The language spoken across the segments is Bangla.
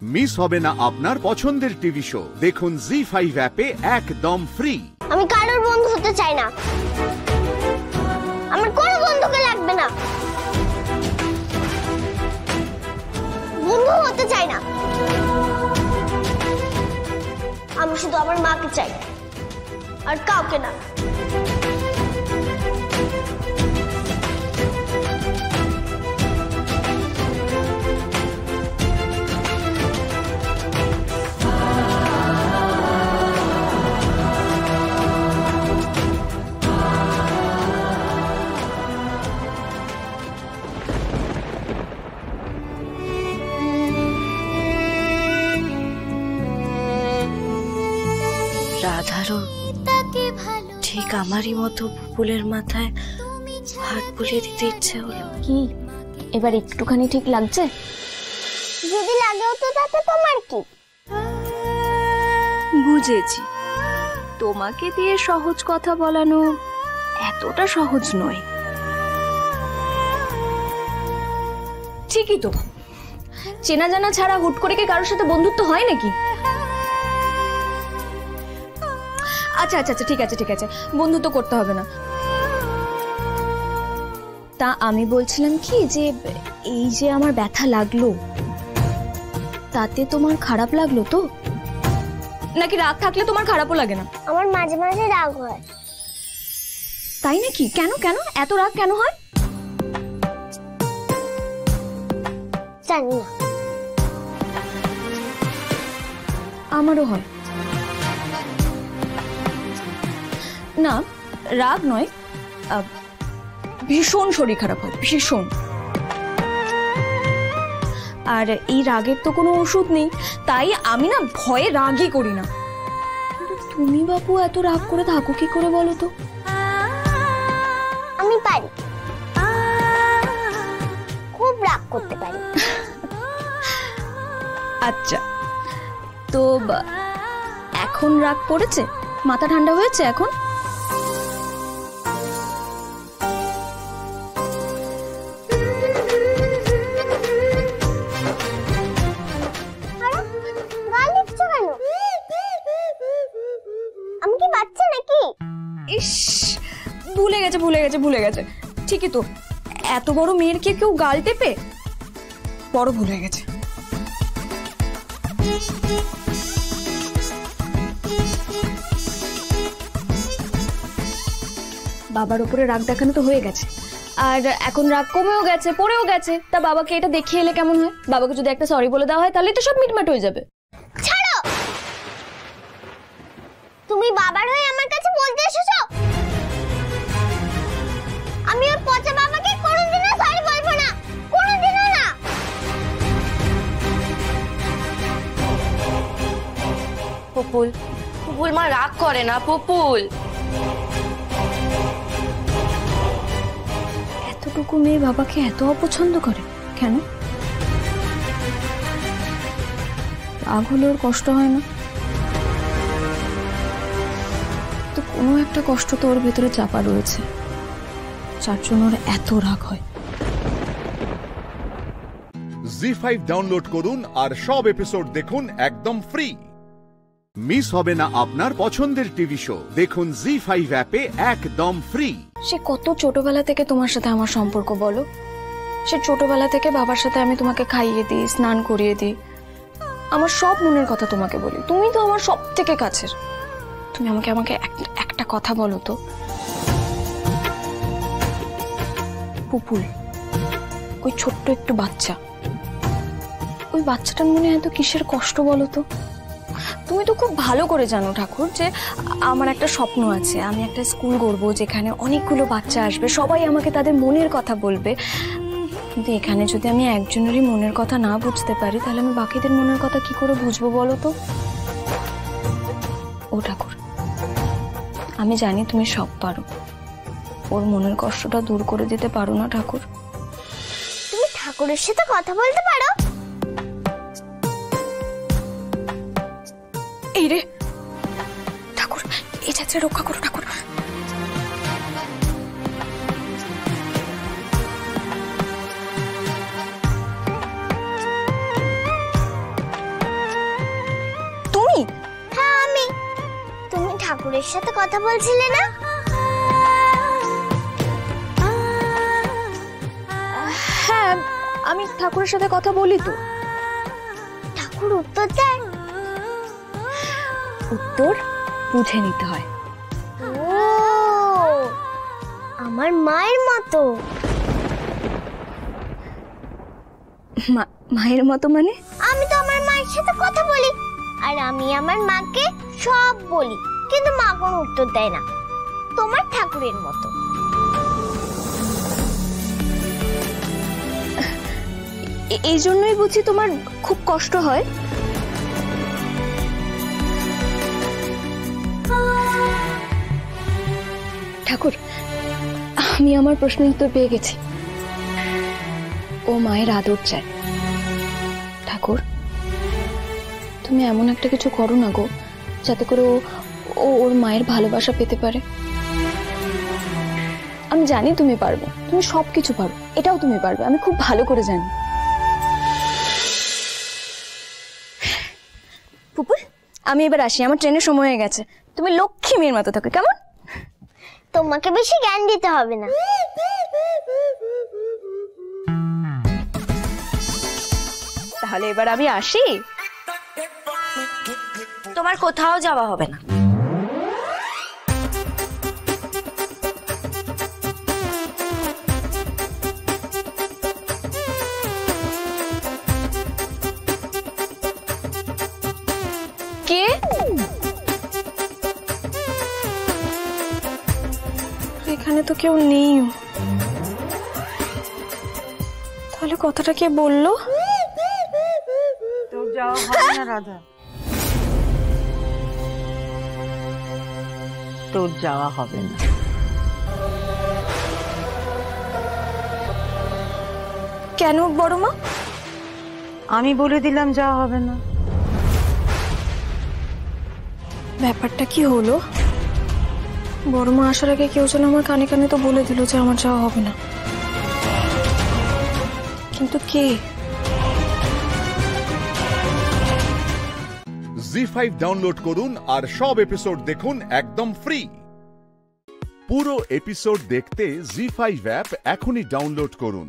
মিস হবে না আপনার পছন্দের টিভি শো। দেখুন জি5 অ্যাপে একদম ফ্রি। আমি কারোর বন্ধু হতে চাই না, আমার কোনো বন্ধুকে লাগবে না, বন্ধু হতে চাই না। আমি শুধু আমার মাকে চাই, আর কাউকে না। রাধারও ঠিক আমারই মতো বুবুলের মাথায় হাত বুলিয়ে দিতে ইচ্ছে হলো। কি এবার একটুখানি ঠিক লাগছে? যদি লাগেও তো তাতে তোমার কি? বুঝেছি, তোমাকে দিয়ে সহজ কথা বলানো এতটা সহজ নয়। ঠিকই তো, চেনা জানা ছাড়া হুট করে কি কারোর সাথে বন্ধুত্ব হয় নাকি? আচ্ছা আচ্ছা আচ্ছা, ঠিক আছে ঠিক আছে, বন্ধুত্ব করতে হবে না। তা আমি বলছিলাম কি, যে এই যে আমার ব্যথা লাগলো, তাতে তোমার খারাপ লাগলো তো? নাকি রাগ থাকলে তোমার খারাপও লাগে না? আমার মাঝে মাঝে রাগ হয়। তাই নাকি? কেন কেন এত রাগ কেন হয়? জানি না। আমারও হয়। না, রাগ নয়, ভীষণ শরীর খারাপ হয়, ভীষণ। আর এই রাগের তো কোনো ওষুধ নেই, তাই আমি না ভয়ে রাগই করি না। কিন্তু তুমি বাপু এত রাগ করে থাকো কি করে বলো তো? আমি পারি, খুব রাগ করতে পারি। আচ্ছা, তো এখন রাগ পড়েছে, মাথা ঠান্ডা হয়েছে এখন? আমি কি বাচ্চা নাকি? ইস, ভুলে গেছে ভুলে গেছে ভুলে গেছে। ঠিকই তো, এত বড় মেয়েরকে কেউ গাল টেপে? বড় ভুল হয়ে গেছে। বাবার উপরে রাগ দেখানো তো হয়ে গেছে, আর এখন রাগ কমেও গেছে, পড়েও গেছে। তা বাবাকে এটা দেখিয়ে এলে কেমন হয়? বাবাকে যদি একটা সরি বলে দেওয়া হয় তাহলে তো সব মিটমাট হয়ে যাবে। ছাড়ো, তুমি বাবার হয়ে আমার কাছে বলতে এসেছো? আমি ওর পচা বাবাকে কোনোদিনও সরি বলবো না, কোনোদিনও না। পুপুল, পুপুল মা রাগ করে না। পুপুল, এতটুকু মেয়ে বাবাকে এত অপছন্দ করে কেন? রাগ হলে ওর কষ্ট হয় না? তো কোনো একটা কষ্ট তো ওর ভেতরে চাপা রয়েছে, যার জন্য ওর এত রাগ হয়। জি5 ডাউনলোড করুন আর সব এপিসোড দেখুন একদম ফ্রি। মিস হবে না আপনার পছন্দের টিভি শো। দেখুন জি5 অ্যাপে একদম ফ্রি। সে কত ছোটবেলা থেকে তোমার সাথে আমার সম্পর্ক বলো? সে ছোটবেলা থেকে বাবার সাথে আমি তোমাকে খাইয়ে দিই, স্নান করিয়ে দিই, আমার সব মনের কথা তোমাকে বলি। তুমি তো আমার সব থেকে কাছের। তুমি আমাকে আমাকে একটা কথা বলো তো, পুপুল ওই ছোট্ট একটু বাচ্চা, ওই বাচ্চাটার মনে এত কিসের কষ্ট বলো তো? তুমি তো খুব ভালো করে জানো ঠাকুর যে আমার একটা স্বপ্ন আছে, আমি একটা স্কুল করব যেখানে অনেকগুলো বাচ্চা আসবে, সবাই আমাকে তাদের মনের কথা বলবে। কিন্তু এখানে যদি আমি একজনেরই মনের কথা না বুঝতে পারি, তাহলে আমি বাকিদের মনের কথা কি করে বুঝবো বলো তো? ও ঠাকুর, আমি জানি তুমি সব পারো, ওর মনের কষ্টটা দূর করে দিতে পারো না ঠাকুর? তুমি ঠাকুরের সাথে কথা বলতে পারো? এই রে ঠাকুর, এই যাত্রা রক্ষা করো ঠাকুর। ঠাকুরের সাথে কথা বলছিলে না? হ্যাঁ, আমি ঠাকুরের সাথে কথা বলি তো। ঠাকুর উত্তর দেয়? উত্তর বুঝে নিতে হয়। ও, আমার মায়ের মতো। মায়ের মতো মানে? আমি তো আমার মায়ের সাথে কথা বলি, আর আমি আমার মাকে সব বলি, কিন্তু মা কোনো উত্তর দেয় না। তোমার ঠাকুরের মতো। এই জন্যই বুঝি তোমার খুব কষ্ট হয়। ঠাকুর, আমি আমার প্রশ্নের উত্তর পেয়ে গেছি। ও মায়ের আদর চায়। ঠাকুর, তুমি এমন একটা কিছু করো না গো, যাতে করে ও ওর মায়ের ভালোবাসা পেতে পারে। আমি জানি তুমি পারবে, তুমি সবকিছু পারো, এটাও তুমি পারবে, আমি খুব ভালো করে জানি। পুপুল, আমি এবার আসি, আমার ট্রেনের সময় হয়ে গেছে। তুমি লক্ষ্মী মেয়ের মতো থাকো, কেমন? তোমাকে বেশি জ্ঞান দিতে হবে না। তাহলে এবার আমি আসি। তোমার কোথাও যাওয়া হবে না। কে? এখানে তো কেউ নেই। তাহলে কথাটা কে বললো? তোর যাওয়া হবে না রাধা, তোর যাওয়া হবে না। কেন বড় মা? আমি বলে দিলাম যাওয়া হবে না। ব্যাপারটা কি হলো? বড় মা আসার আগে কেউ যেন আমার কানে কানে তো বলে দিল যে আমার যাওয়া হবে না, কিন্তু কে? জি5 ডাউনলোড করুন আর সব এপিসোড দেখুন একদম ফ্রি। পুরো এপিসোড দেখতে জি5 অ্যাপ এখনই ডাউনলোড করুন।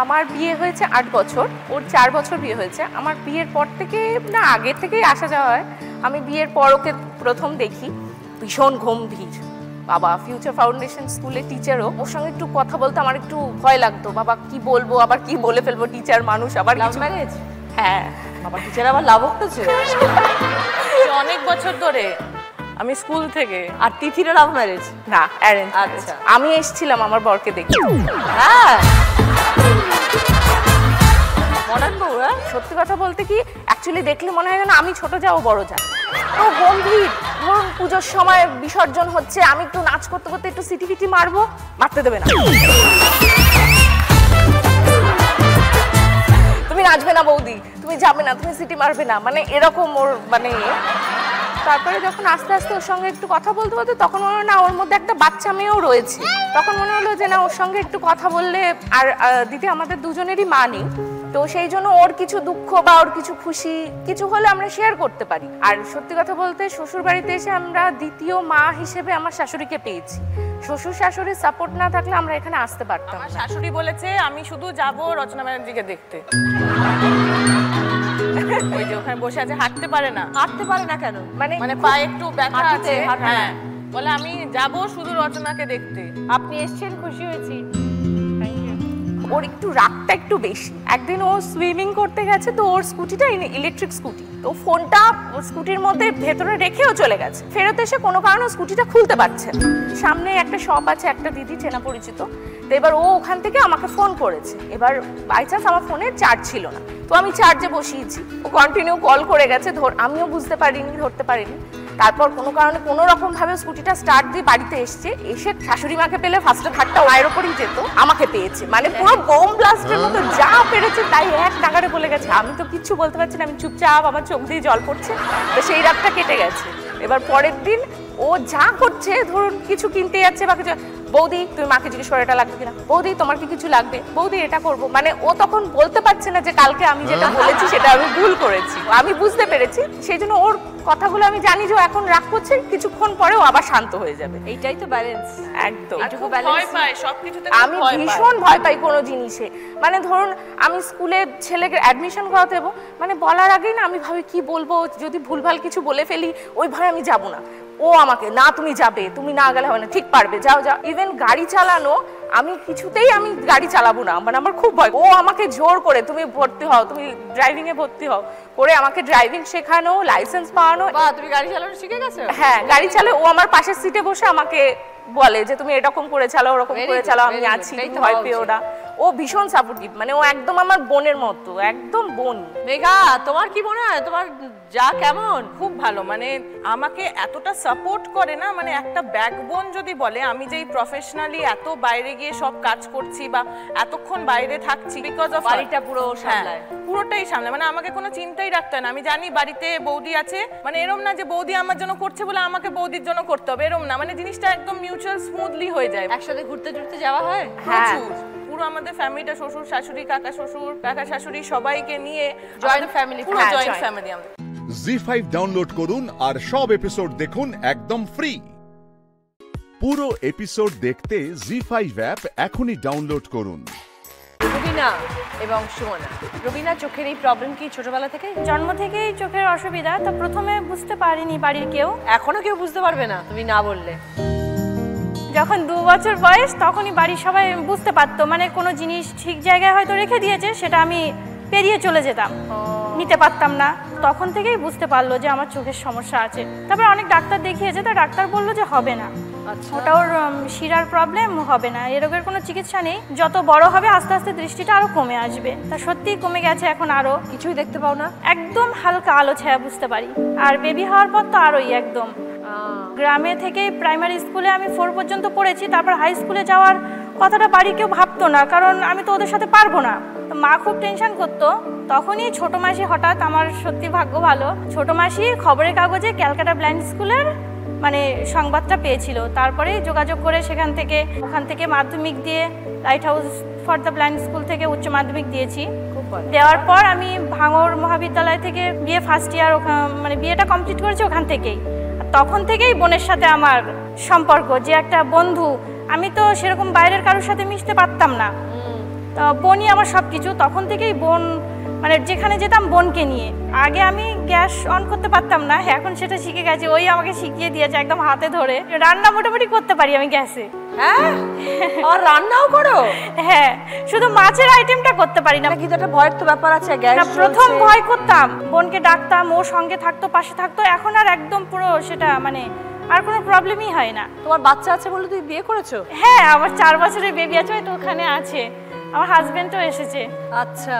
আমার বিয়ে হয়েছে 8 বছর, ওর 4 বছর বিয়ে হয়েছে। আমার বিয়ের পর থেকে না, আগে থেকেই আসা যাওয়া হয়। আমি বিয়ের পর ওকে প্রথম দেখি, ভীষণ গম্ভীর। বাবা ফিউচার ফাউন্ডেশন স্কুলে টিচারও, ওর সঙ্গে একটু কথা বলতে আমার একটু ভয় লাগতো। বাবা কি বলবো, আবার কি বলে ফেলবো, টিচার মানুষ। আবার লাভ ম্যারেজ? হ্যাঁ। বাবা টিচার আবার লাভ করতেছে অনেক বছর ধরে, আমি স্কুল থেকে। আর তিথিরও লাভ ম্যারেজ? না, অ্যারেঞ্জ। আচ্ছা। আমি এসেছিলাম আমার বরকে দেখতে। হ্যাঁ, মডার্ন বউ। সত্যি কথা বলতে কি, অ্যাকচুয়ালি দেখলে মনে হয় যেন আমি ছোট যাও বড় যা। তো গম্ভীর। ধরুন পুজোর সময় বিসর্জন হচ্ছে, আমি একটু নাচ করতে করতে একটু সিটি ফিটি মারবো, মারতে দেবে না। তুমি নাচবে না বৌদি, তুমি যাবে না, তুমি সিটি মারবে না, মানে এরকম ওর মানে। তারপরে যখন আস্তে আস্তে ওর সঙ্গে একটু কথা বলতে বলতে, তখন মনে হলো না ওর মধ্যে একটা বাচ্চা মেয়েও রয়েছে। তখন মনে হলো যে না, ওর সঙ্গে একটু কথা বললে, আর দিদি আমাদের দুজনেরই মা নেই, তো সেই জন্য ওর কিছু দুঃখ বা ওর কিছু খুশি কিছু হলে আমরা শেয়ার করতে পারি। আর সত্যি কথা বলতে, শ্বশুর বাড়িতে এসে আমরা দ্বিতীয় মা হিসেবে আমার শাশুড়িকে পেয়েছি। শ্বশুর শাশুড়ির সাপোর্ট না থাকলে আমরা এখানে আসতে পারতাম না। শাশুড়ি বলেছে আমি শুধু যাব রচনা ব্যানার্জিকে দেখতে। ওই যে ওখানে বসে আছে, হাঁটতে পারে না। হাঁটতে পারে না কেন? মানে পায়ে একটু ব্যথা আছে। হ্যাঁ, বলে আমি যাব শুধু রচনাকে দেখতে। আপনি এসেছেন, খুশি হয়েছি। ওর একটু রাগটা একটু বেশি। একদিন ও সুইমিং করতে গেছে, তো ওর স্কুটিটা ইলেকট্রিক স্কুটি, তো ফোনটা স্কুটির মধ্যে ভেতরে রেখেও চলে গেছে। ফেরত এসে কোনো কারণে স্কুটিটা খুলতে পারছে না। সামনে একটা শপ আছে, একটা দিদি চেনা পরিচিত, তো এবার ও ওখান থেকে আমাকে ফোন করেছে। এবার বাই চান্স আমার ফোনে চার্জ ছিল না, তো আমি চার্জে বসিয়েছি। ও কন্টিনিউ কল করে গেছে, আমিও বুঝতে পারিনি, ধরতে পারিনি। তারপর কোনো কারণে কোনো রকম ভাবে স্কুটিটা স্টার্ট দিয়ে বাড়িতে এসে শাশুড়ি মাকে পেলে ফার্স্টে থার্ডটা ওয়াইয়ের ওপরই যেত, আমাকে পেয়েছে। মানে পুরো বোম ব্লাস্টের মতো যা পেরেছে তাই এক নাগাড়ে বলে গেছে। আমি তো কিচ্ছু বলতে পারছি না, আমি চুপচাপ, আমার চোখ দিয়ে জল পড়ছে। তো সেই রাতটা কেটে গেছে। এবার পরের দিন ও ও যা করছে, ধরুন কিছু কিনতে যাচ্ছে বা কিছু, বৌদি তুমি মাকে জিজ্ঞেস করে এটা লাগবে কিনা, বৌদি তোমার কি কিছু লাগবে, বৌদি এটা করব, মানে ও তখন বলতে পারছে না যে কালকে আমি যেটা বলেছি সেটা আমি ভুল করেছি। আমি বুঝতে পেরেছি, সেই জন্য ওর কথাগুলো আমি জানি যে ও এখন রাগ করছে, কিছুক্ষণ পরেও আবার শান্ত হয়ে যাবে। এইটাই তো ব্যালেন্স। একদম ভয় পায় সবকিছুতে, আমি ভীষণ ভয় পাই কোনো জিনিসে। মানে ধরুন আমি স্কুলে ছেলেকে অ্যাডমিশন করাতে যাবো, মানে বলার আগেই না আমি ভাবি কি বলবো, যদি ভুলভাল কিছু বলে ফেলি ওই ভয়ে আমি যাব না। ও আমাকে, না তুমি যাবে, তুমি না গেলে হবে না, ঠিক পারবে, যাও যাও। ইভেন গাড়ি চালানো, আমি কিছুতেই আমি গাড়ি চালাবো না, মানে আমার খুব ভয়। ও আমাকে জোর করে তুমি ভর্তি হও, তুমি ড্রাইভিং এ ভর্তি হও করে আমাকে ড্রাইভিং শেখানো, লাইসেন্স পাওয়ানো। বাহ, তুমি গাড়ি চালানো শিখে গেছো? হ্যাঁ, গাড়ি চালায়। ও আমার পাশের সিটে বসে আমাকে বলে যে তুমি এরকম করে চালাও, ওরকম করে চালাও, আমি আছি, ভয় পেও না। ও ভীষণ সাপোর্টিভ, মানে ও একদম আমার বোনের মতো, একদম বোন। মেঘা, তোমার কি মনে হয় তোমার যা কেমন? খুব ভালো, মানে আমাকে এতটা সাপোর্ট করে না, মানে একটা ব্যাকবোন যদি বলে। আমি যেই প্রফেশনালি এত বাইরে গিয়ে সব কাজ করছি বা এতক্ষণ বাইরে থাকছি, বিকজ অফ বাড়িটা পুরো সামলায়, পুরোটাই সামলায়, মানে আমাকে কোনো চিন্তাই রাখতে হয় না। আমি জানি বাড়িতে বৌদি আছে, মানে এরম না যে বৌদি আমার জন্য করছে বলে আমাকে বৌদির জন্য করতে হবে, এরম না, মানে জিনিসটা একদম মিউচুয়াল স্মুথলি হয়ে যায়। একসাথে ঘুরতে টুরতে যাওয়া হয় প্রচুর, পুরো আমাদের ফ্যামিলিটা, শ্বশুর শাশুড়ি, কাকা শ্বশুর, কাকা শাশুড়ি সবাইকে নিয়ে জয়েন্ট ফ্যামিলি, পুরো জয়েন্ট ফ্যামিলি আমাদের। জি5 ডাউনলোড করুন আর সব এপিসোড দেখুন একদম ফ্রি। পুরো এপিসোড দেখতে জি5 অ্যাপ এখনই ডাউনলোড করুন। রুবিনা এবং সুমনা। রুবিনা, চোখের এই প্রবলেম কি ছোটবেলা থেকে? জন্ম থেকেই চোখের অসুবিধা, তো প্রথমে বুঝতে পারিনি বাড়ির কেউ। এখনো কেউ বুঝতে পারবে না তুমি না বললে। যখন 2 বছর বয়স তখনই বাড়ির সবাই বুঝতে পারতো, মানে কোনো জিনিস ঠিক জায়গায় হয়তো রেখে দিয়েছে, সেটা আমি পেরিয়ে চলে যেতাম, নিতে পারতাম না। তখন থেকেই বুঝতে পারলো যে আমার চোখের সমস্যা আছে। তারপরে অনেক ডাক্তার দেখিয়েছে, তা ডাক্তার বললো যে হবে না, ওটা ওর শিরার প্রবলেম, হবে না, এ রোগের কোনো চিকিৎসা নেই, যত বড় হবে আস্তে আস্তে দৃষ্টিটা আরো কমে আসবে। তা সত্যিই কমে গেছে, এখন আরো কিছুই দেখতে পাও না, একদম হালকা আলো ছায়া বুঝতে পারি। আর বেবি হওয়ার পর তো আরোই একদম। গ্রামে থেকে প্রাইমারি স্কুলে আমি 4 পর্যন্ত পড়েছি, তারপর হাই স্কুলে যাওয়ার কথাটা বাড়ি কেউ ভাবতো না, কারণ আমি তো ওদের সাথে পারবো না। তো মা খুব টেনশন করতো। তখনই ছোট মাসি, হঠাৎ আমার সত্যি ভাগ্য ভালো, ছোট মাসি খবরের কাগজে ক্যালকাটা ব্লাইন্ড স্কুলের মানে সংবাদটা পেয়েছিল। তারপরে যোগাযোগ করে ওখান থেকে মাধ্যমিক দিয়ে light house for the blind school থেকে উচ্চ মাধ্যমিক দিয়েছি। দেওয়ার পর আমি ভাঙড় মহাবিদ্যালয় থেকে বিএ ফার্স্ট ইয়ার, মানে বিএটা কমপ্লিট করেছি ওখান থেকেই। তখন থেকেই বোনের সাথে আমার সম্পর্ক, যে একটা বন্ধু। আমি তো সেরকম বাইরের কারোর সাথে মিশতে পারতাম না, তো বোনই আমার সব কিছু। তখন থেকেই বোন, মানে যেখানে যেতাম বোনকে নিয়ে। আগে আমি গ্যাস অন করতে পারতাম না, এখন সেটা শিখে গেছি, ওই আমাকে শিখিয়ে দিয়েছে একদম হাতে ধরে। রান্না মোটামুটি করতে পারি আমি গ্যাসে। হ্যাঁ, আর রান্নাও করো? হ্যাঁ, শুধু মাছের আইটেমটা করতে পারি না। কিন্তু একটা ভয়ের তো ব্যাপার আছে, গ্যাস। প্রথম ভয় করতাম, বোনকে ডাকতাম, ও সঙ্গে থাকতো, পাশে থাকতো। এখন আর একদম পুরো সেটা, মানে আর কোনো প্রবলেমই হয় না। তোমার বাচ্চা আছে বলে তুমি বিয়ে করেছো? হ্যাঁ, আমার 4 বছরের বেবি আছে, তো ওখানে আছে। আমার হাজবেন্ডও এসেছে। আচ্ছা,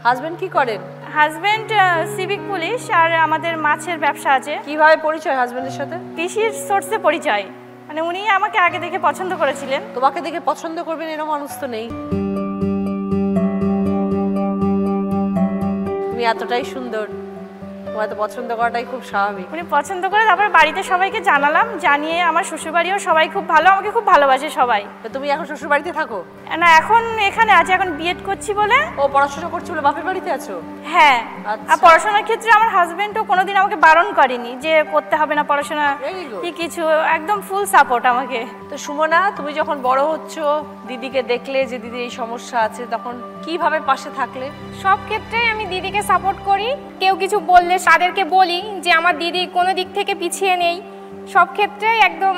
হাজবেন্ড কি করেন? হাজবেন্ড সিভিক পুলিশ, আর আমাদের মাছের ব্যবসা আছে। কিভাবে পরিচয় হাজবেন্ডের সাথে? কৃষির সোর্সে পরিচয়, মানে উনি আমাকে আগে দেখে পছন্দ করেছিলেন। তোমাকে দেখে পছন্দ করবেন এরকম মানুষ তো নেই। তুমি এতটাই সুন্দর, তোমার তো পছন্দ করাটাই খুব স্বাভাবিক। উনি পছন্দ করে, তারপর বাড়িতে সবাইকে জানালাম, জানিয়ে আমার শ্বশুরবাড়িও সবাই খুব ভালো, আমাকে খুব ভালোবাসে সবাই। তো তুমি এখন শ্বশুর বাড়িতে থাকো? না, এখন এখানে আছি, এখন বিএড করছি বলে। ও, পড়াশোনা করছো বলে বাপের বাড়িতে আছো? হ্যাঁ, আর পড়াশোনার ক্ষেত্রে আমার হাজবেন্ডও কোনোদিন আমাকে বারণ করেনি যে করতে হবে না পড়াশোনা কি কিছু, একদম ফুল সাপোর্ট আমাকে। তো সুমনা, তুমি যখন বড় হচ্ছ, দিদিকে দেখলে যে দিদির এই সমস্যা আছে, তখন কিভাবে পাশে থাকলে? সব ক্ষেত্রেই আমি দিদিকে সাপোর্ট করি। কেউ কিছু বললে তাদেরকে বলি যে আমার দিদি কোনো দিক থেকে পিছিয়ে নেই, সব ক্ষেত্রেই একদম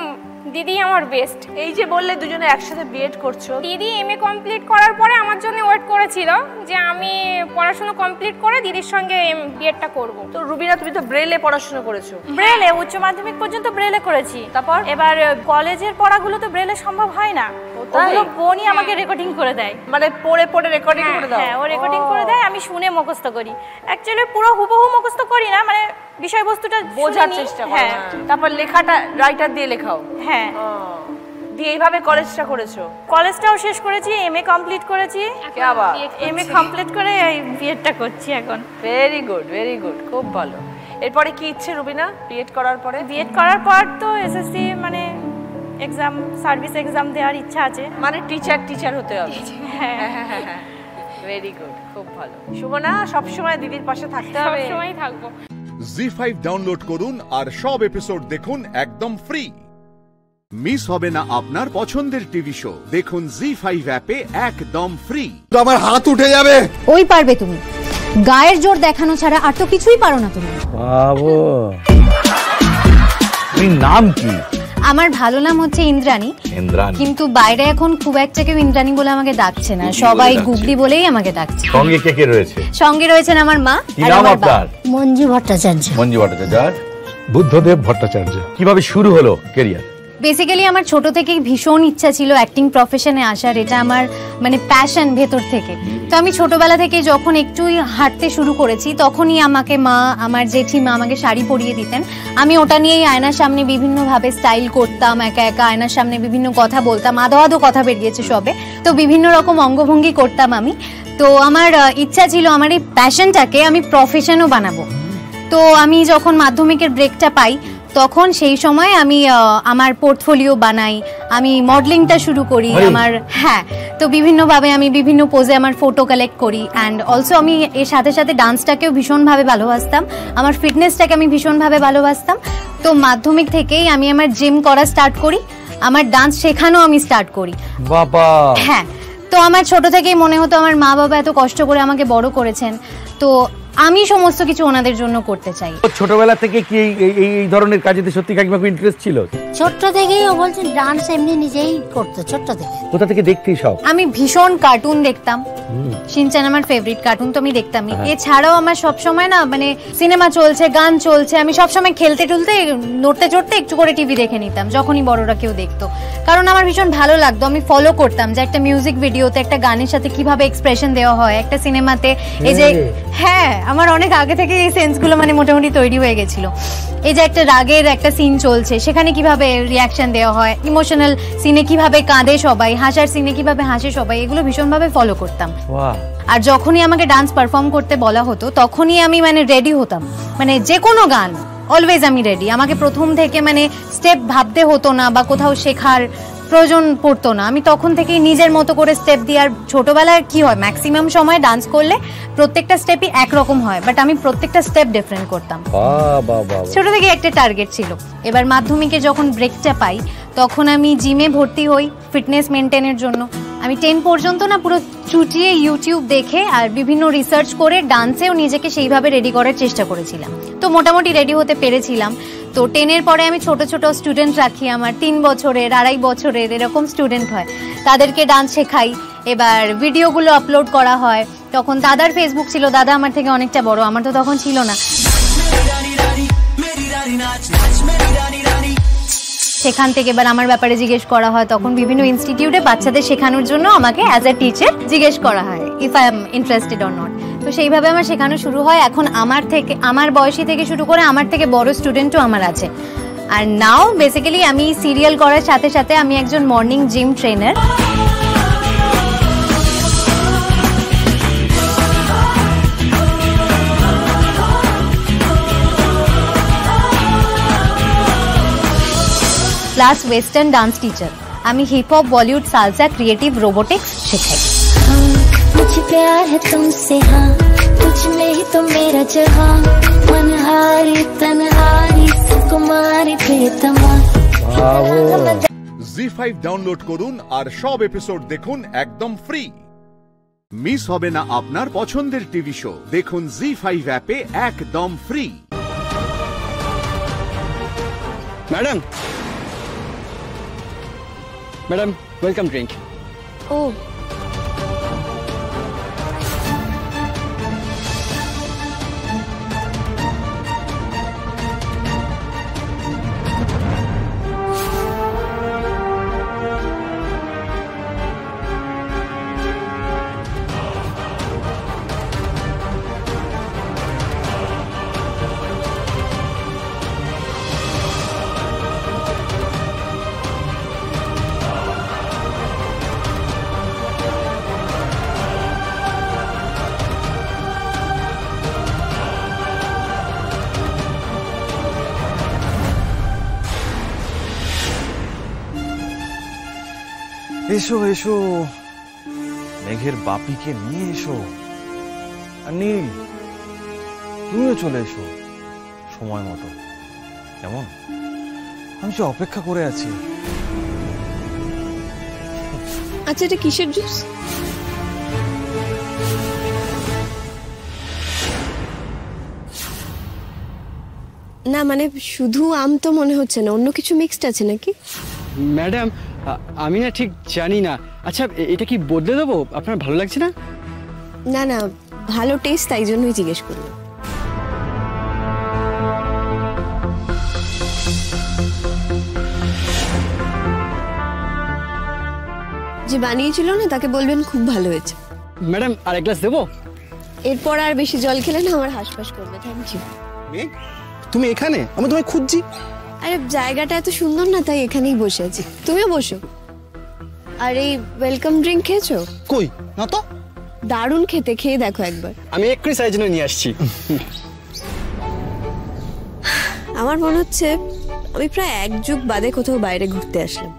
দিদি আমার বেস্ট। এই যে বললে দুজনে একসাথে বিএড করছো, দিদি এমএ কমপ্লিট করার পরে আমার জন্য ওয়েট করেছিল যে আমি পড়াশোনা কমপ্লিট করে দিদির সঙ্গে বিএডটা করব। তো রুবিনা, তুমি তো ব্রেলে পড়াশোনা করেছো? ব্রেলে উচ্চ মাধ্যমিক পর্যন্ত ব্রেলে করেছি। তারপর এবার কলেজের পড়াগুলো তো ব্রেলে সম্ভব হয় না, ওগুলো বোনই আমাকে রেকর্ডিং করে দেয়। মানে পড়ে পড়ে রেকর্ডিং করে দাও? হ্যাঁ, ও রেকর্ডিং করে দেয়, আমি শুনে মুখস্থ করি। অ্যাকচুয়ালি পুরো হুবহু মুখস্থ করি না, মানে বিষয়বস্তুটা বোঝার চেষ্টা করি। হ্যাঁ, তারপর লেখাটা রাইটার দিয়ে লেখাও? হ্যাঁ। দিয়ে এইভাবে কলেজটা করেছো? কলেজটাও শেষ করেছি, এমএ কমপ্লিট করেছি। क्या बात, এমএ কমপ্লিট করে এই বিএডটা করছি এখন। ভেরি গুড, ভেরি গুড, খুব ভালো। এরপরে কি ইচ্ছে রুবিনা বিএড করার পরে? বিএড করার পর তো এসএসসি মানে এক্সাম, সার্ভিস এক্সাম দেওয়ার ইচ্ছা আছে। মানে টিচার হতে হবে। হ্যাঁ, ভেরি গুড, খুব ভালো। সুমনা সবসময় দিদির পাশে থাকতে হবে। সবসময় থাকবো। জি5 ডাউনলোড করুন আর সব এপিসোড দেখুন একদম ফ্রি। মিস হবে না আপনার পছন্দের টিভি শো, দেখুন জি5 অ্যাপে একদম ফ্রি। তো আমার হাত উঠে যাবে। ওই পারবে তুমি, গায়ের জোর দেখানো ছাড়া আর তো কিছুই পারো না তুমি। বাবু, তুমি নাম কি? আমার ভালো নাম হচ্ছে ইন্দ্রাণী, কিন্তু বাইরে এখন খুব একটা কেউ ইন্দ্রাণী বলে আমাকে ডাকছে না, সবাই গুগলি বলেই আমাকে ডাকছে। সঙ্গে কে কে রয়েছে? সঙ্গে রয়েছেন আমার মা আর আমার বাবা। মঞ্জু ভট্টাচার্য। মঞ্জু ভট্টাচার্য, বুদ্ধদেব ভট্টাচার্য। কিভাবে শুরু হলো ক্যারিয়ার? বেসিক্যালি আমার ছোট থেকেই ভীষণ ইচ্ছা ছিল অ্যাক্টিং প্রফেশনে আসার, এটা আমার মানে প্যাশন ভেতর থেকে। তো আমি ছোটবেলা থেকে যখন একটু হাঁটতে শুরু করেছি তখনই আমাকে মা, আমার জেঠিমা আমাকে শাড়ি পরিয়ে দিতেন। আমি ওটা নিয়েই আয়নার সামনে বিভিন্নভাবে স্টাইল করতাম, একা একা আয়নার সামনে বিভিন্ন কথা বলতাম, আধো আধো কথা বেরিয়েছে সবে, তো বিভিন্ন রকম অঙ্গভঙ্গি করতাম আমি। তো আমার ইচ্ছা ছিল আমার এই প্যাশনটাকে আমি প্রফেশনও বানাবো। তো আমি যখন মাধ্যমিকের ব্রেকটা পাই তখন সেই সময় আমি আমার পোর্টফোলিও বানাই, আমি মডেলিংটা শুরু করি আমার। হ্যাঁ, তো বিভিন্নভাবে আমি বিভিন্ন পোজে আমার ফটো কালেক্ট করি। অ্যান্ড অলসো আমি এর সাথে সাথে ডান্সটাকেও ভীষণভাবে ভালোবাসতাম, আমার ফিটনেসটাকে আমি ভীষণভাবে ভালোবাসতাম। তো মাধ্যমিক থেকেই আমি আমার জিম করা স্টার্ট করি, আমার ডান্স শেখানো আমি স্টার্ট করি। বাবা! হ্যাঁ, তো আমার ছোট থেকেই মনে হতো আমার মা বাবা এত কষ্ট করে আমাকে বড় করেছেন, তো আমি সমস্ত কিছু ওনাদের জন্য করতে চাই। ছোটবেলা থেকে কি এই ধরনের কাজেতে সত্যি কাকিমা ইন্টারেস্ট ছিল? ছোট থেকেই ও বলছেন ডান্স এমনি নিজেই করতো ছোট থেকে। কোথা থেকে দেখতে সব? আমি ভীষণ কার্টুন দেখতাম, শিনচান আমার ফেভারিট কার্টুন, তো আমি দেখতামই। এছাড়াও আমার সবসময় না মানে সিনেমা চলছে, গান চলছে, আমি সবসময় খেলতে টুলতে নড়তে চড়তে একটু করে টিভি দেখে নিতাম যখনই বড়রা কেউ দেখতো, কারণ আমার ভীষণ ভালো লাগতো। আমি ফলো করতাম যে একটা মিউজিক ভিডিওতে একটা গানের সাথে কিভাবে এক্সপ্রেশন দেওয়া হয়, একটা সিনেমাতে এই যে, হ্যাঁ আমার অনেক আগে থেকে এই সেন্সগুলো মানে মোটামুটি তৈরি হয়ে গেছিল। এই যে একটা রাগের একটা সিন চলছে, সেখানে কিভাবে রিয়াকশন দেওয়া হয়, ইমোশনাল সিনে কিভাবে কাঁদে সবাই, হাসার সিনে কিভাবে হাসে সবাই, এগুলো ভীষণভাবে ফলো করতাম। আর যখনই আমাকে ডান্স পারফর্ম করতে বলা হতো তখনই আমি মানে রেডি হতাম, মানে যে কোনো গান অলওয়েজ আমি রেডি। আমাকে প্রথম থেকে মানে স্টেপ ভাবতে হতো না বা কোথাও শেখার প্রয়োজন পড়তো না, আমি তখন থেকেই নিজের মতো করে স্টেপ দিই। আর ছোটবেলায় কি হয়, ম্যাক্সিমাম সময় ডান্স করলে প্রত্যেকটা স্টেপই একরকম হয়, বাট আমি প্রত্যেকটা স্টেপ ডিফারেন্ট করতাম। ছোট থেকে একটা টার্গেট ছিল। এবার মাধ্যমিকে যখন ব্রেকটা পাই তখন আমি জিমে ভর্তি হই ফিটনেস মেনটেনের জন্য। আমি 10 পর্যন্ত না পুরো চুটিয়ে ইউটিউব দেখে আর বিভিন্ন রিসার্চ করে ডান্সেও নিজেকে সেইভাবে রেডি করার চেষ্টা করেছিলাম, তো মোটামুটি রেডি হতে পেরেছিলাম। তো 10-এর পরে আমি ছোট ছোট স্টুডেন্ট রাখি, আমার 3 বছরের 2.5 বছরের এরকম স্টুডেন্ট হয়, তাদেরকে ডান্স শেখাই। এবার ভিডিওগুলো আপলোড করা হয়। তখন দাদার ফেসবুক ছিল, দাদা আমার থেকে অনেকটা বড়, আমার তো তখন ছিল না। সেখান থেকে এবার আমার ব্যাপারে জিজ্ঞেস করা হয়, তখন বিভিন্ন ইনস্টিটিউটে বাচ্চাদের শেখানোর জন্য আমাকে অ্যাজ এ টিচার জিজ্ঞেস করা হয় if I am interested or not. তো সেইভাবে আমার শেখানো শুরু হয়। এখন আমার বয়সী থেকে শুরু করে আমার থেকে বড় স্টুডেন্টও আমার আছে। আর নাও বেসিক্যালি আমি সিরিয়াল করার সাথে সাথে আমি একজন morning gym trainer. Plus western dance teacher. আমি hip hop, Bollywood, salsa, creative, robotics শেখাই। मुझे प्यार है तुमसे, हाँ तुझ में ही तो मेरा जहां, मनहारी तन्हारी सुकुमारी प्रियतमा। জি5 ডাউনলোড করুন আর সব এপিসোড দেখুন একদম ফ্রি। মিস হবে না আপনার পছন্দের টিভি শো, দেখুন জি5 অ্যাপে একদম ফ্রি। Madam, welcome drink. ও এসো এসো, মেঘের বাপিকে নিয়ে এসো। আর নীল, তুমিও চলে এসো সময় মতো। কেমন? আমি তো অপেক্ষা করে আছি। আচ্ছা, এটা কিসের জুস? না মানে শুধু আম তো মনে হচ্ছে না, অন্য কিছু মিক্সড আছে নাকি? ম্যাডাম, আমি না ঠিক জানি না। আচ্ছা, এটা কি বদলে দেবো? আপনার ভালো লাগছে না? না না, ভালো টেস্ট, তাই জন্যই জিজ্ঞেস করলাম। যে বানিয়েছিল না তাকে বলবেন খুব ভালো হয়েছে। ম্যাডাম, আর এক গ্লাস দেবো? এরপর আর বেশি জল খেলে না আমার হাসপাস করবে। Thank you. তুমি এখানে? আমি তোমায় খুঁজছি। আরে জায়গাটা এত সুন্দর না, তাই এখানেই বসে আছি। তুমিও বসো। আর এই ওয়েলকাম ড্রিঙ্ক খেয়েছো? কই না তো। দারুণ খেতে, খেয়ে দেখো একবার। আমি এক্ষুনি সাইজ নিয়ে আসছি। আমার মনে হচ্ছে আমি প্রায় 1 যুগ বাদে কোথাও বাইরে ঘুরতে আসলাম।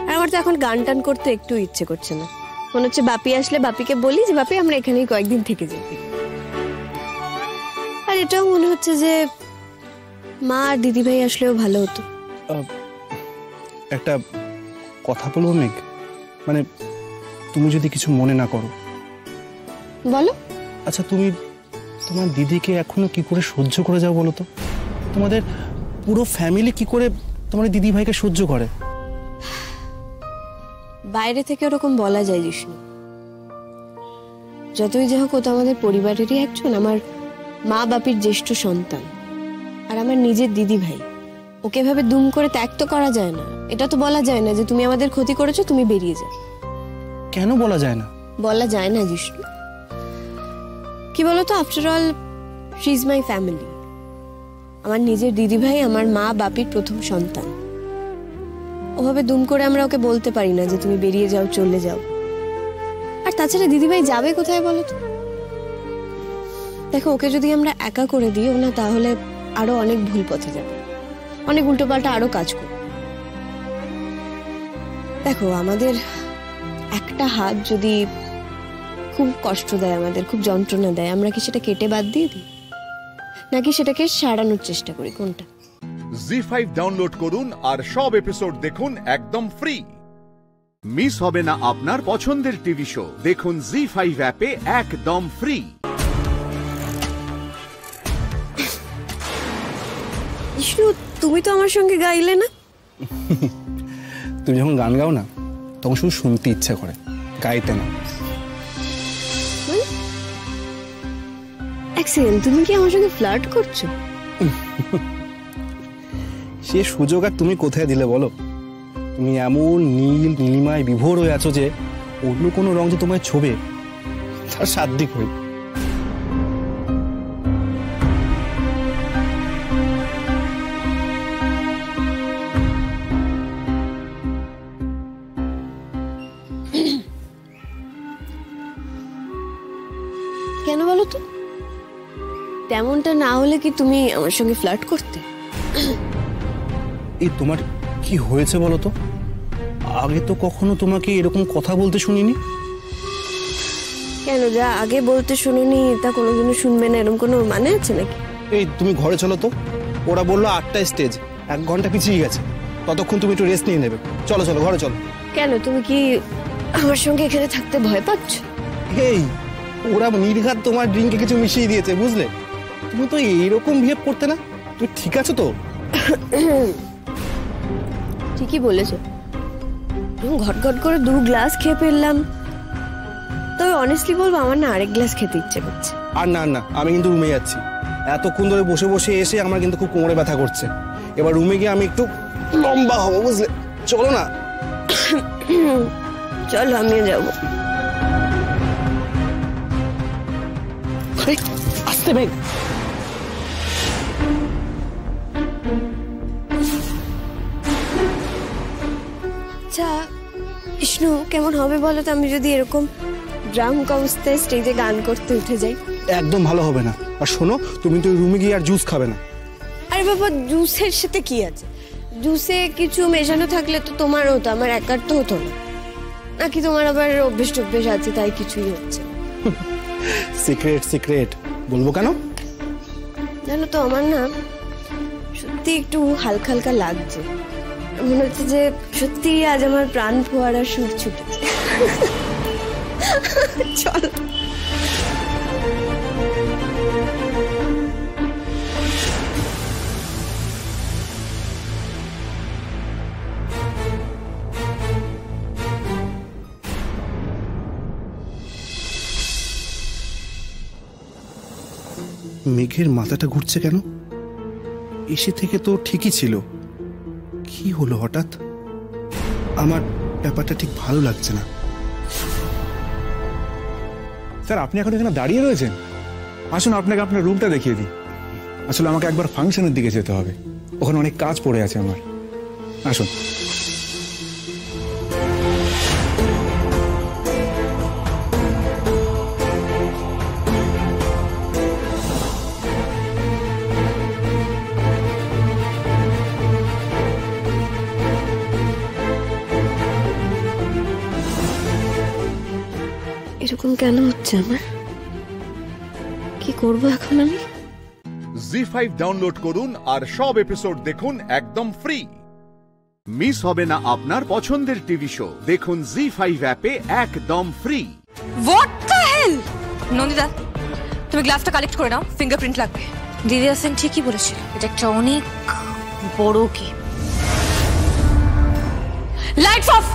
আর আমার তো এখন গান টান করতে একটু ইচ্ছে করছে না। মনে হচ্ছে বাপি আসলে বাপিকে বলি যে বাপি আমরা এখানেই কয়েকদিন থেকে যাই। আর এটাও মনে হচ্ছে যে মা আর দিদিভাই আসলেও ভালো হতো। একটা কথা বলবো মেঘ, মানে তুমি যদি কিছু মনে না করো। বলো। আচ্ছা, তুমি তোমার দিদিকে এখনো কি করে সহ্য করে যাও বলো তো? তোমাদের পুরো ফ্যামিলি কি করে তোমার দিদি ভাইকে সহ্য করে? বাইরে থেকে ওরকম বলা যায় জিষ্ণু। যতই যা হোক ও তো আমাদের পরিবারেরই একজন, আমার মা বাপির জ্যেষ্ঠ সন্তান, আর আমার নিজের দিদি ভাই। ওকে ভাবে দুম করে ত্যাগ তো করা যায় না। এটা তো বলা যায় না যে তুমি আমাদের ক্ষতি করেছো, তুমি বেরিয়ে যাও। কেন বলা যায় না? বলা যায় না জিষ্ণু। কি বলতো, after all she is my family. আমার নিজের দিদি ভাই আমার মা বাপির প্রথম সন্তান। ওভাবে দুম করে আমরা ওকে বলতে পারি না যে তুমি বেরিয়ে যাও, চলে যাও। আর তাছাড়া দিদিভাই যাবে কোথায় বলো তো? দেখো, ওকে যদি আমরা একা করে দিই না, তাহলে আরো অনেক ভুল পথে যাবে, অনেক উল্টোপাল্টা আরো কাজ করবে। দেখো, আমাদের একটা হাত যদি খুব কষ্ট দেয়, আমাদের খুব যন্ত্রণা দেয়, আমরা কি সেটা কেটে বাদ দিয়ে দিই, নাকি সেটাকে সারানোর চেষ্টা করি? কোনটা? জি5 ডাউনলোড করুন আর সব এপিসোড দেখুন একদম ফ্রি। মিস হবে না আপনার পছন্দের টিভি শো। দেখুন জি5 অ্যাপে একদম ফ্রি। বিষ্ণু, তুমি তো আমার সঙ্গে গাইলে না। তুমি যখন গান গাও না, তখন শুধু শুনতে ইচ্ছা করে, গাইতে না। এক সেকেন্ড, তুমি কি আমার সঙ্গে ফ্লার্ট করছো? সে সুযোগ আর তুমি কোথায় দিলে বলো? তুমি এমন নীল নীলিমায় বিভোর হয়ে আছো যে অন্য কোনো রং যে তোমায় ছোবে তার সাধ্য হই। কেন বলো তো? তেমনটা না হলে কি তুমি আমার সঙ্গে ফ্লার্ট করতে? এই তোমার কি হয়েছে বলো তো? আগে তো কখনো তোমাকে এরকম কথা বলতে শুনিনি। কেন, যা আগে বলতে শুনিনি তা কোনোদিনও শুনবে না, এরকম কোনো মানে আছে নাকি? এই তুমি ঘরে চলো তো। ওরা বললো 8টা স্টেজ, 1 ঘন্টা পিছিয়ে গেছে। ততক্ষণ তুমি একটু রেস্ট নিয়ে নেবে। চলো চলো, ঘরে চলো। কেন, তুমি কি আমার সঙ্গে এখানে থাকতে ভয় পাচ্ছ? এই ওরা নির্ঘাত তোমার ড্রিঙ্কে কিছু মিশিয়ে দিয়েছে, বুঝলে? তুমি তো এইরকম বিহেভ করতে না। তুমি ঠিক আছো তো? ঠিকই বলেছো। ঘট ঘট করে 2 গ্লাস খেয়ে ফেললাম। তবে অনেস্টলি বলবো, আমার না আরেক গ্লাস খেতে ইচ্ছে করছে। আর না না, আমি কিন্তু রুমে যাচ্ছি। এতক্ষণ ধরে বসে বসে এসে আমার কিন্তু খুব কোমরে ব্যথা করছে। এবার রুমে গিয়ে আমি একটু লম্বা হবো, বুঝলে? চলো না। চলো, আমিও যাবো। আসতে মেঘ। আচ্ছা বিষ্ণু, কেমন হবে বলো তো আমি যদি এরকম ড্রাঙ্ক অবস্থায় স্টেজে গান করতে উঠে যাই? একদম ভালো হবে না। আর শোনো, তুমি তো রুমে গিয়ে আর জুস খাবে না। আরে বাবা, জুসের সাথে কি আছে? জুসে কিছু মেশানো থাকলে তো তোমার হতো, আমার একার তো হতো না। নাকি তোমার আবার অভ্যেস টভ্যেস আছে তাই কিছুই হচ্ছে? সিক্রেট সিক্রেট বলবো কেন জানো তো, আমার না সত্যি একটু হালকা হালকা লাগছে। মনে হচ্ছে যে সত্যি আজ আমার প্রাণ ফোয়ারা সুর ছুটেছে। চল। মেঘের মাথাটা ঘুরছে কেন? এসে থেকে তো ঠিকই ছিল, কি হলো হঠাৎ? আমার ব্যাপারটা ঠিক ভালো লাগছে না। স্যার, আপনি এখন এখানে দাঁড়িয়ে রয়েছেন? আসুন আপনাকে আপনার রুমটা দেখিয়ে দিই। আসলে আমাকে একবার ফাংশনের দিকে যেতে হবে, ওখানে অনেক কাজ পড়ে আছে আমার। আসুন। এরকম কেন হচ্ছে আমার? কি করব এখন আমি? জি5 ডাউনলোড করুন আর সব এপিসোড দেখুন একদম ফ্রি। মিস হবে না আপনার পছন্দের টিভি শো। দেখুন জি5 অ্যাপে একদম ফ্রি। What the hell! নন্দিতা, তুমি গ্লাসটা কালেক্ট করে নাও, ফিঙ্গারপ্রিন্ট লাগবে। দিদি হাসান ঠিকই বলেছিল, এটা একটা অনেক বড় গেম। Lights off!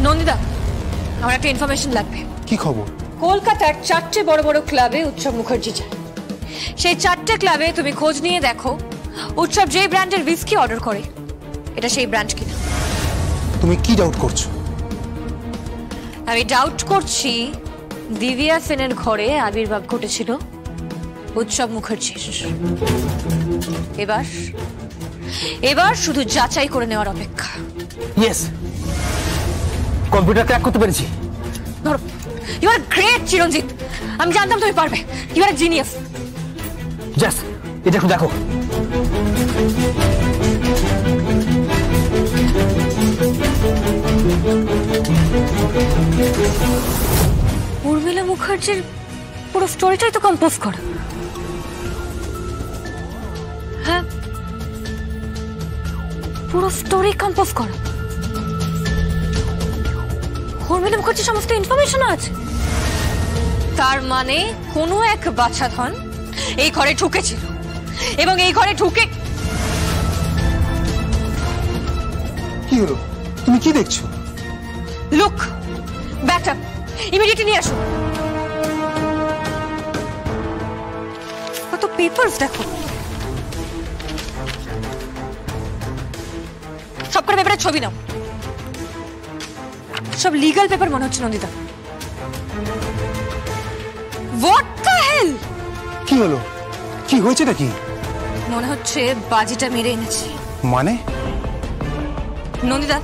নন্দিতা, আমার একটা ইনফরমেশন লাগবে। কি খবর? কলকাতার 4টে বড় বড় ক্লাবে উৎসব মুখার্জি যায়। সেই 4টে ক্লাবে তুমি খোঁজ নিয়ে দেখো উৎসব যে ব্র্যান্ডের হুইস্কি অর্ডার করে এটা সেই ব্র্যান্ড কিনা। তুমি কি ডাউট করছো? আমি ডাউট করছি দিব্যা সেনের ঘরে আবির্ভাব ঘটেছিল উৎসব মুখার্জির। এবার শুধু যাচাই করে নেওয়ার অপেক্ষা। ইয়েস, কম্পিউটার ক্র্যাক করতে পেরেছি। ধরো, ইউ আর গ্রেট চিরঞ্জিত। আমি জানতাম তুমি পারবে। You are genius. জাস্ট এটা একটু দেখো। উর্মিলা মুখার্জির পুরো স্টোরিটাই তো কম্পোজ করা। হ্যাঁ, পুরো স্টোরি কম্পোজ করা। উর্মিলা মুখার্জির সমস্ত ইনফরমেশন আছে। তার মানে কোনো এক বাচ্চাধন এই ঘরে ঢুকেছিল এবং এই ঘরে ঢুকে। কি হলো? তুমি কি দেখছো? লুক, ব্যাক আপ, ইমিডিয়েটলি নিয়ে আসো। কত পেপারস দেখো। সবকটা পেপারের ছবি নাও। সব লিগ্যাল পেপার মনে হচ্ছে নন্দিতা। হোয়াট দ্য হেল! কি হলো? কি হয়েছে নাকি? মনে হচ্ছে বাজিটা মেরে এনেছি। মানে? নন্দিতা,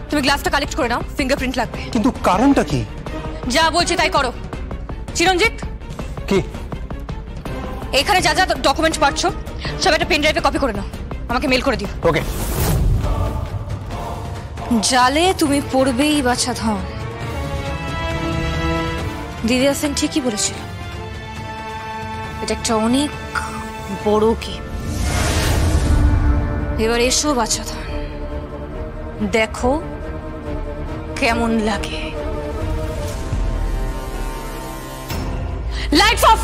তুমি গ্লাসটা কালেক্ট করে নাও, ফিঙ্গারপ্রিন্ট লাগবে। কিন্তু কারণটা কি? যা বলছি তাই করো। চিরঞ্জিত, কি এখানে যা যা ডকুমেন্ট পাচ্ছ সব একটা পেন ড্রাইভে কপি করে নাও, আমাকে মেল করে দিও। ওকে। জালে তুমি পড়বেই বাছা ধন। দিদি হাসান ঠিকই বলেছিল, এটা একটা অনেক বড় গেম। এবার এসো বাছা ধন, দেখো কেমন লাগে। Lights off!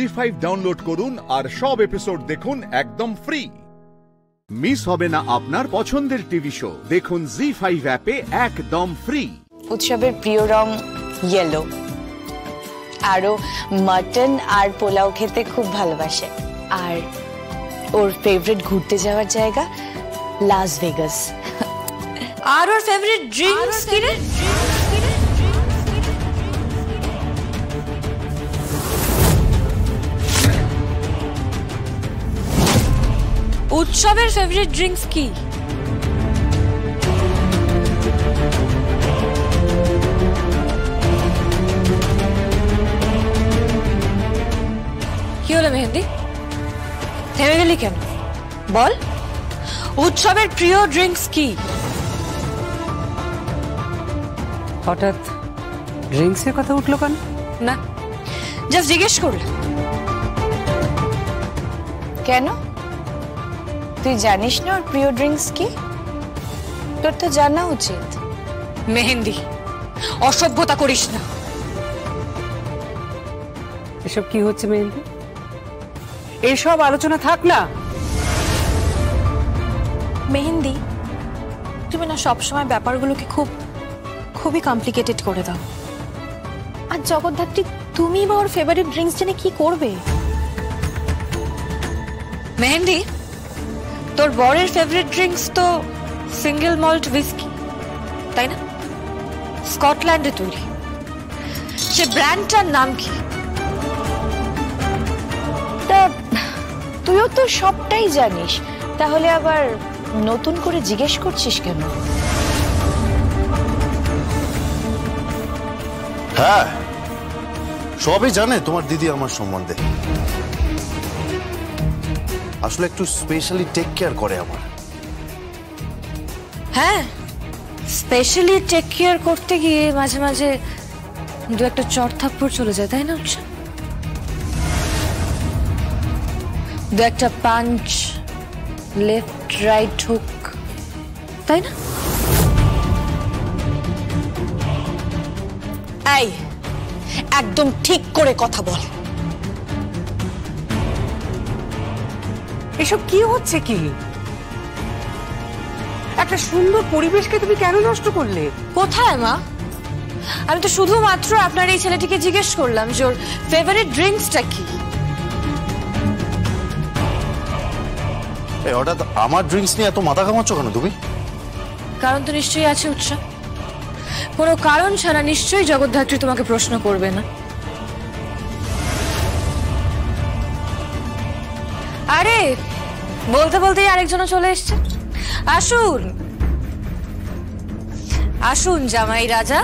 জি5 ডাউনলোড করুন আর সব এপিসোড দেখুন একদম ফ্রি। মিস হবে না আপনার পছন্দের টিভি শো, দেখুন জি5 অ্যাপে একদম ফ্রি। উৎসবের প্রিয় রং ইয়েলো, আরো মাটন আর পোলাও খেতে খুব ভালোবাসে, আর ওর ফেভারিট ঘুরতে যাওয়ার জায়গা লাস ভেগাস। আর ওর ফেভারিট ড্রিঙ্কস কি রে? উৎসবের ফেভারিট ড্রিঙ্কস কি? কি হলো মেহেন্দি, থেমে গেলি কেন? বল, উৎসবের প্রিয় ড্রিঙ্কস কি? হঠাৎ ড্রিঙ্কসের কথা উঠলো কেন? না, জাস্ট জিজ্ঞেস করলে। কেন, তুই জানিস না ওর প্রিয় ড্রিঙ্কস কি? তোর তো জানা উচিত। মেহেন্দি, অসভ্যতা করিস না। এসব কি হচ্ছে মেহেন্দি? এসব আলোচনা থাক না। মেহেন্দি, তুমি না সবসময় ব্যাপারগুলোকে খুবই কমপ্লিকেটেড করে দাও। আর জগদ্ধাত্রী, তুমি বা ওর ফেভারিট ড্রিঙ্কস জেনে কি করবে? মেহেন্দি, তোর বরের ফেভারিট ড্রিঙ্কস তো সিঙ্গেল মল্ট হুইস্কি, তাই না? স্কটল্যান্ডে তৈরি। সে ব্র্যান্ডটার নাম কি? তা তুইও তো সবটাই জানিস, তাহলে আবার নতুন করে জিজ্ঞেস করছিস কেন? হ্যাঁ, সবই জানে তোমার দিদি আমার সম্বন্ধে। আসলে একটু স্পেশালি টেক কেয়ার করে আমার। হ্যাঁ, স্পেশালি টেক কেয়ার করতে গিয়ে মাঝে মাঝে দু একটা চড় থাপ্পড় চলে যায়, তাই না? দু একটা পাঞ্চ, লেফট রাইট হুক, তাই না? এই, একদম ঠিক করে কথা বল। এসব কি হচ্ছে কি? একটা সুন্দর পরিবেশকে তুমি কেন নষ্ট করলে? কোথায় মা? আমি তো শুধুমাত্র আপনার এই ছেলেটিকে জিজ্ঞেস করলাম যে ওর ফেভারিট ড্রিঙ্কসটা কি। হঠাৎ আমার ড্রিঙ্কস নিয়ে এত মাথা ঘামাচ্ছ কেন তুমি? কারণ তো নিশ্চয়ই আছে উৎসব। কোনো কারণ ছাড়া নিশ্চয়ই জগদ্ধাত্রী তোমাকে প্রশ্ন করবে না। আরে বলতে বলতেই আরেকজনও চলে এসছে। আসুন আসুন জামাই রাজা,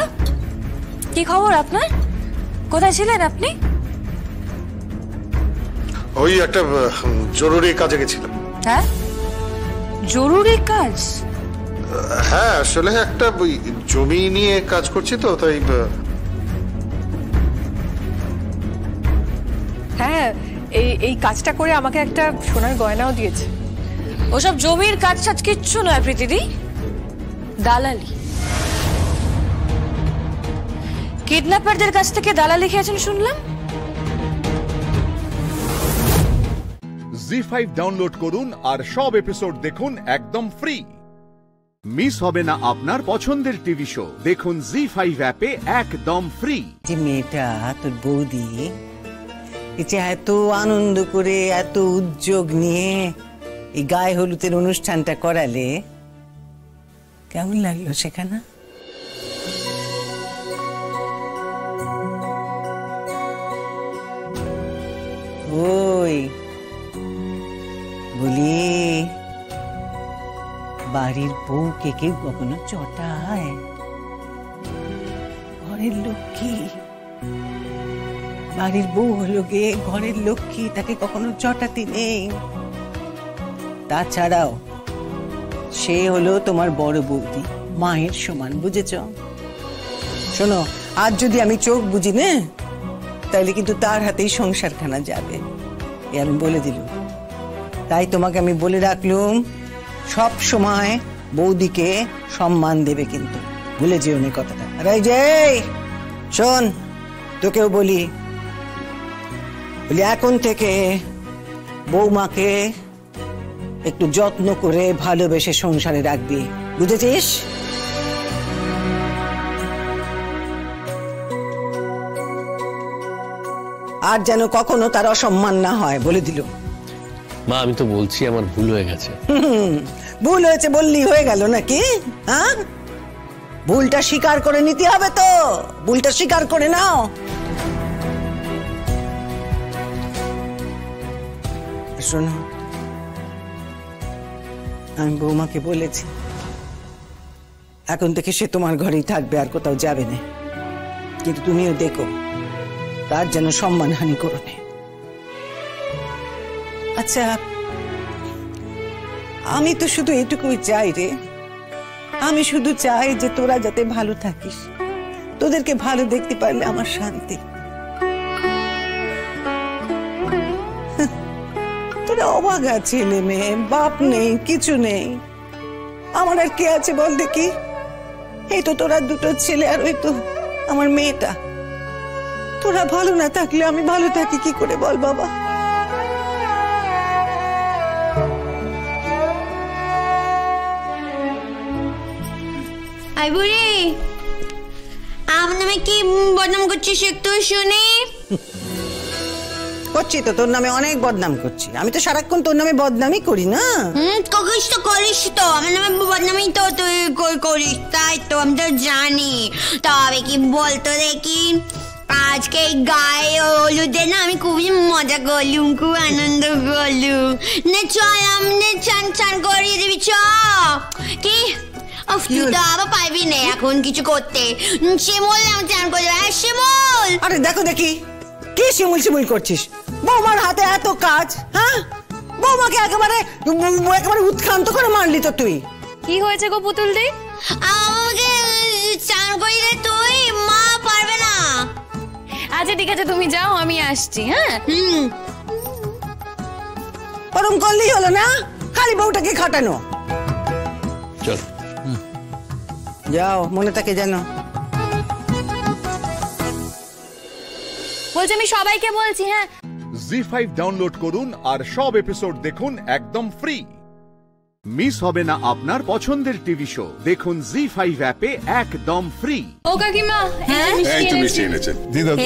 কি খবর আপনার? কোথায় ছিলেন আপনি? ওই একটা জরুরি কাজে গেছিলাম। হ্যাঁ, জরুরি কাজ? হ্যাঁ, আসলে একটা জমি নিয়ে কাজ করছি তো, তাই। হ্যাঁ, এই কাজটা করে আমাকে একটা সোনার গয়নাও দিয়েছে। ওসব জমির কাজ টাজ কিচ্ছু নয় প্রীতিদি, দালালি। কিডন্যাপারদের কাছ থেকে দালালি খেয়েছেন শুনলাম। জি5 ডাউনলোড করুন আর সব এপিসোড দেখুন একদম ফ্রি। মিস হবে না আপনার পছন্দের টিভি শো, দেখুন জি5 অ্যাপে একদম ফ্রি। যে মেয়েটা তোর বৌদি, যে এত আনন্দ করে এত উদ্যোগ নিয়ে এই গায়ে হলুদের অনুষ্ঠানটা করালে, কেমন লাগলো সেখানে? ওই বলি, বাড়ির বউকে কেউ কখনো চটায়? ঘরের লক্ষ্মী, বাড়ির বউ হলো গে ঘরের লক্ষ্মী, তাকে কখনো চটাতে নেই। তাছাড়াও সে হলো তোমার বড় বৌদি, মায়ের সমান, বুঝেছ? শোনো, আজ যদি আমি চোখ বুঝি না, তাহলে কিন্তু তার হাতেই সংসারখানা যাবে, এ আমি বলে দিলুম। তাই তোমাকে আমি বলে রাখলুম, সব সময় বৌদিকে সম্মান দেবে, কিন্তু ভুলে যেও না কথাটা। আর এই যে শোন, তোকেও বলি, বলি এখন থেকে বৌমাকে একটু যত্ন করে ভালোবেসে সংসারে রাখবি, বুঝেছিস? আর যেন কখনো তার অসম্মান না হয়, বলে দিল। মা আমি তো বলছি আমার ভুল হয়ে গেছে। ভুল হয়েছে বললি হয়ে গেল নাকি? হ্যাঁ, ভুলটা স্বীকার করে নিতে হবে তো, ভুলটা স্বীকার করে নাও। শোনো, আমি বৌমাকে বলেছি এখন থেকে সে তোমার ঘরেই থাকবে, আর কোথাও যাবে না। কিন্তু তুমিও দেখো তার যেন সম্মানহানি করো না। আচ্ছা, আমি তো শুধু এইটুকুই চাই রে, আমি শুধু চাই যে তোরা যাতে ভালো থাকিস, তোদেরকে ভালো দেখতে পারলে আমার শান্তি। তোরা অভাগা ছেলে মেয়ে, বাপ নেই, কিছু নেই, আমার আর কে আছে বল দেখি? এই তো তোরা দুটো ছেলে, আর ওই তো আমার মেয়েটা। তোরা ভালো না থাকলে আমি ভালো থাকি কি করে বল বাবা? আই বুড়ি, আমার নামে কি বদনাম করছিস একটু শুনি? করছি তো, তোর নামে অনেক বদনাম করছি। আমি তো সারাক্ষণ তোর নামে বদনামই করি না। করিস তো, আমার নামে বদনামি তো তুই করিস, তাই তো আমি তো জানি। তবে কি বলতো দেখি, আজকে এই গায়ে হলুদে না আমি খুবই মজা করলুম, খুব আনন্দ করলুম। নে চল, আমি চান করিয়ে দিবি চ। কি তুই তো আবার পারবি না এখন কিছু করতে। শিমুল চান করে দেবে, শিমুল। আরে দেখো দেখি কি শিমুল করছিস? বৌমার হাতে এত কাজ, হ্যাঁ? বৌমাকে একেবারে উৎক্রান্ত করে মারলি তো তুই। কি হয়েছে গো পুতুল দি? আমাকে চান করিয়ে দে তুই, মা পারবে না। আচ্ছা ঠিক আছে, তুমি যাও, আমি আসছি। হ্যাঁ, ওরম করলেই হলো না, খালি বউটাকে খাটানো। চল যাও, মনে থাকে জানো। বলছি আমি সবাইকে বলছি। হ্যাঁ, জি5 ডাউনলোড করুন আর সব এপিসোড দেখুন একদম ফ্রি। মিস হবে না আপনার পছন্দের টিভি শো, দেখুন জি5 অ্যাপে একদম ফ্রি। ও কাকিমা,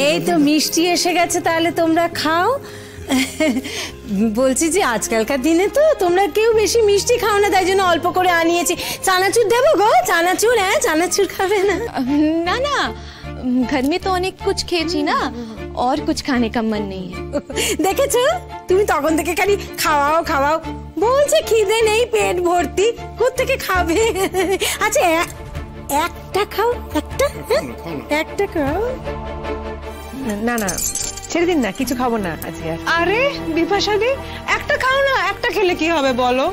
এই তো মিষ্টি এসে গেছে, তাহলে তোমরা খাও। বলছি যে আজকালকার দিনে তো তোমরা কেউ বেশি মিষ্টি খাও না, তাই জন্য অল্প করে আনিয়েছি। চানাচুর দেবো গো? চানাচুর? হ্যাঁ, চানাচুর খাবে না? না না, घर में तो अनेक कुछ खेची ना, और कुछ खाने का मन नहीं है। দেখেছো, তুমি তখন থেকে খালি খাওয়াও বলছে, খিদে নেই, পেট ভর্তি, কোত্থেকে খাবে? আচ্ছা একটা খাও, একটা খাও। না না, ছেড়ে দিন না, কিছু খাবো না আজকে। আরে বিপাশা দি, একটা খাও না, একটা খেলে কি হবে বলো?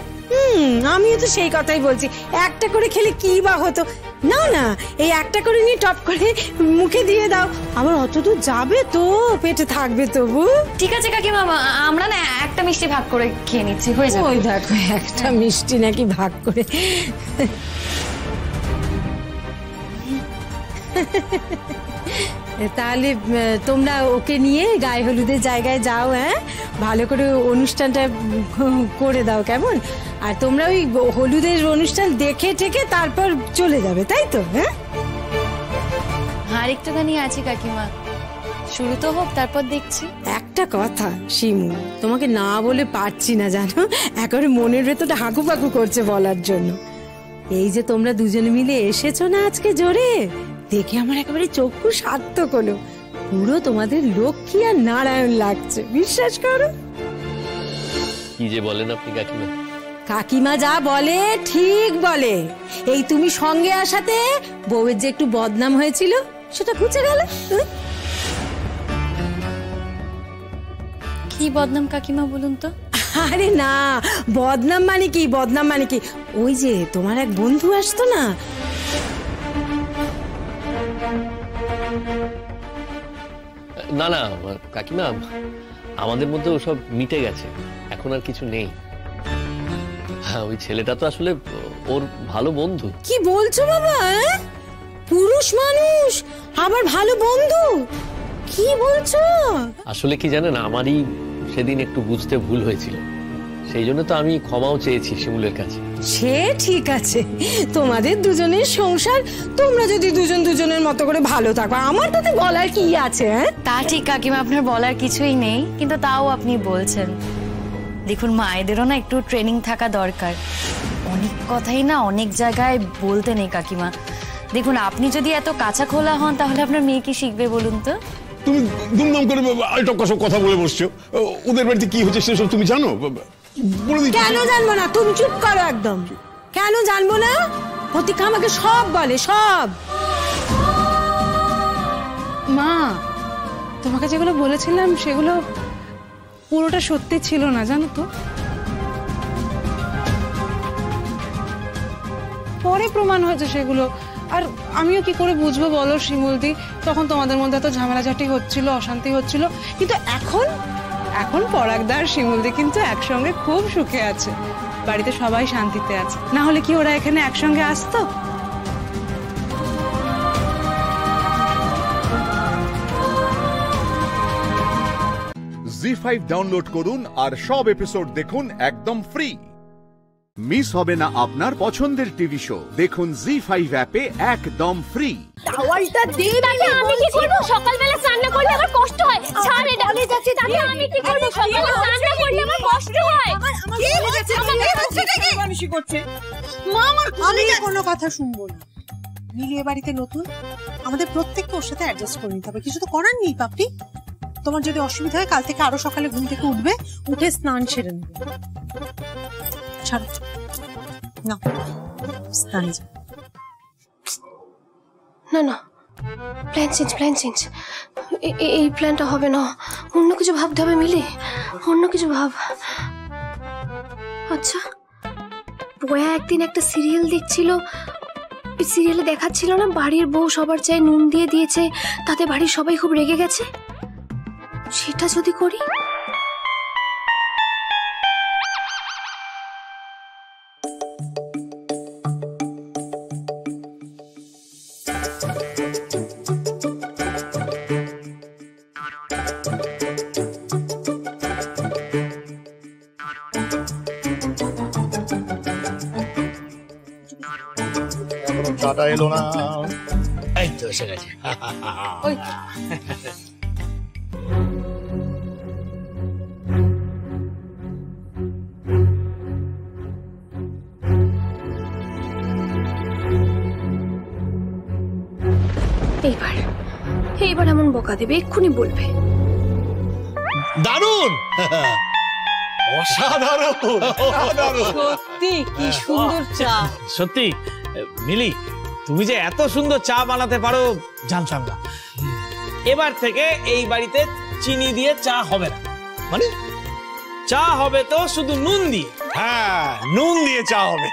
আমিও তো সেই কথাই বলছি, একটা করে খেলে কি বা হতো। না না, এই একটা করে নিয়ে টপ করে মুখে দিয়ে দাও, আমার অত দূর যাবে তো, পেটে থাকবে তবু। ঠিক আছে কাকিমা, আমরা না একটা মিষ্টি ভাগ করে খেয়ে নিচ্ছি, হয়ে যাবে। ওই দেখো, একটা মিষ্টি নাকি ভাগ করে। তাহলে তোমরা ওকে নিয়ে গায়ে হলুদের জায়গায় যাও। হ্যাঁ, ভালো করে অনুষ্ঠানটা করে দাও, কেমন? আর তোমরা ওই হলুদের অনুষ্ঠান দেখে টেকে তারপর চলে যাবে, তাই তো? হ্যাঁ, আর একটুখানি আছে কাকিমা, শুরু তো হোক, তারপর দেখছি। একটা কথা শিমু, তোমাকে না বলে পারছি না জানো, একেবারে মনের ভেতরটা হাঁকুপাকু করছে বলার জন্য। এই যে তোমরা দুজনে মিলে এসেছো না আজকে জোরে, দেখে আমার একেবারে চক্ষু সার্থক হলো। পুরো তোমাদের লক্ষ্মী আর নারায়ণ লাগছে, বিশ্বাস করো। কি যে বলেন আপনি কাকিমা? কাকিমা যা বলে ঠিক বলে। এই তুমি সঙ্গে আসাতে বউয়ের যে একটু বদনাম হয়েছিল সেটা ঘুচে গেল। কি বদনাম কাকিমা বলুন তো? আরে না, বদনাম মানে কি, ওই যে তোমার এক বন্ধু আসতো না, না না কাকিমা, আমাদের মধ্যে ওসব মিটে গেছে, এখন আর কিছু নেই। হ্যাঁ, ওই ছেলেটা তো আসলে ওর ভালো বন্ধু। কি বলছো বাবা? পুরুষ মানুষ আবার ভালো বন্ধু? কি বলছো? আসলে কি জানেন, আমারই সেদিন একটু বুঝতে ভুল হয়েছিল, সেই জন্য তো আমি ক্ষমাও চেয়েছি শিমুলের কাছে। সে ঠিক আছে, তোমাদের দুজনের সংসার, তোমরা যদি দুজন দুজনের মতো করে ভালো থাকো, আমার তাতে বলার কি আছে? তা ঠিক কাকিমা, আপনার বলার কিছুই নেই, কিন্তু তাও আপনি বলছেন। দেখুন, মায়েদেরও না একটু ট্রেনিং থাকা দরকার। অনেক কথাই না অনেক জায়গায় বলতে নেই কাকিমা। দেখুন, আপনি যদি এত কাঁচা খোলা হন, তাহলে আপনার মেয়ে কি শিখবে বলুন তো? তুমি দুমদাম করে আলটপকা সব কথা বলে বসছো। ওদের বাড়িতে কি হচ্ছে সেসব তুমি জানো? কেন জানবো না? তুমি চুপ করো একদম। কেন জানবো না? প্রতীক্ষা আমাকে সব বলে, সব। মা, তোমাকে যেগুলো বলেছিলাম সেগুলো পুরোটা সত্যি ছিল না, জানো তো। পরে প্রমাণ হয়েছে সেগুলো। আর আমিও কি করে বুঝবো বলো শিমুলদি, তখন তোমাদের মধ্যে এত ঝামেলাঝাটি হচ্ছিল, অশান্তি হচ্ছিল। কিন্তু এখন পরাগদার শিমুলদি কিন্তু একসঙ্গে খুব সুখে আছে, বাড়িতে সবাই শান্তিতে আছে। না হলে কি ওরা এখানে একসঙ্গে আসতো? জি5 ডাউনলোড করুন আর সব এপিসোড দেখুন একদম ফ্রি। মিস হবে না আপনার পছন্দের টিভি শো, দেখুন জি5 অ্যাপে একদম ফ্রি। টাওয়ালটা দে না। আমি কি করব? সকালবেলা স্নান না করলে আমার কষ্ট হয়। ছাড় এটা। বলে যাচ্ছে তাহলে আমি কি করব? সকালবেলা স্নান না করলে আমার কষ্ট হয়। কি হয়েছে? আমাকে হচ্ছে মানুষই করছে। মা, আমি কোনো কথা শুনবো না। মিলিয়ে বাড়িতে নতুন, আমাদের প্রত্যেককে ওর সাথে অ্যাডজাস্ট করে নিতে হবে। কিছু তো করার নেই পাপড়ি। তোমার যদি অসুবিধা হয়, কাল থেকে আরো সকালে ঘুম থেকে উঠবে, উঠে স্নান সেরে নেবে। ছাড়ো না, স্নানে যাও। না না, প্ল্যান চেঞ্জ। এই প্ল্যানটা হবে না, অন্য কিছু ভাবতে হবে। মিলি, অন্য কিছু ভাব। আচ্ছা, বয়া একদিন একটা সিরিয়াল দেখছিল, সিরিয়ালে দেখাচ্ছিল না বাড়ির বউ সবার চাই নুন দিয়ে দিয়েছে, তাতে বাড়ির সবাই খুব রেগে গেছে। সেটা যদি করি? চাটা এলো না। এই তো এসে গেছে। এইবার এমন বকা দেবে, এক্ষুনি বলবে। দারুণ, অসাধারণ, সত্যি কি সুন্দর চা। সত্যি মিলি, তুমি যে এত সুন্দর চা বানাতে পারো জানতাম না। এবার থেকে এই বাড়িতে চিনি দিয়ে চা হবে না, মানে চা হবে তো শুধু নুন দিয়ে। হ্যাঁ, নুন দিয়ে চা হবে।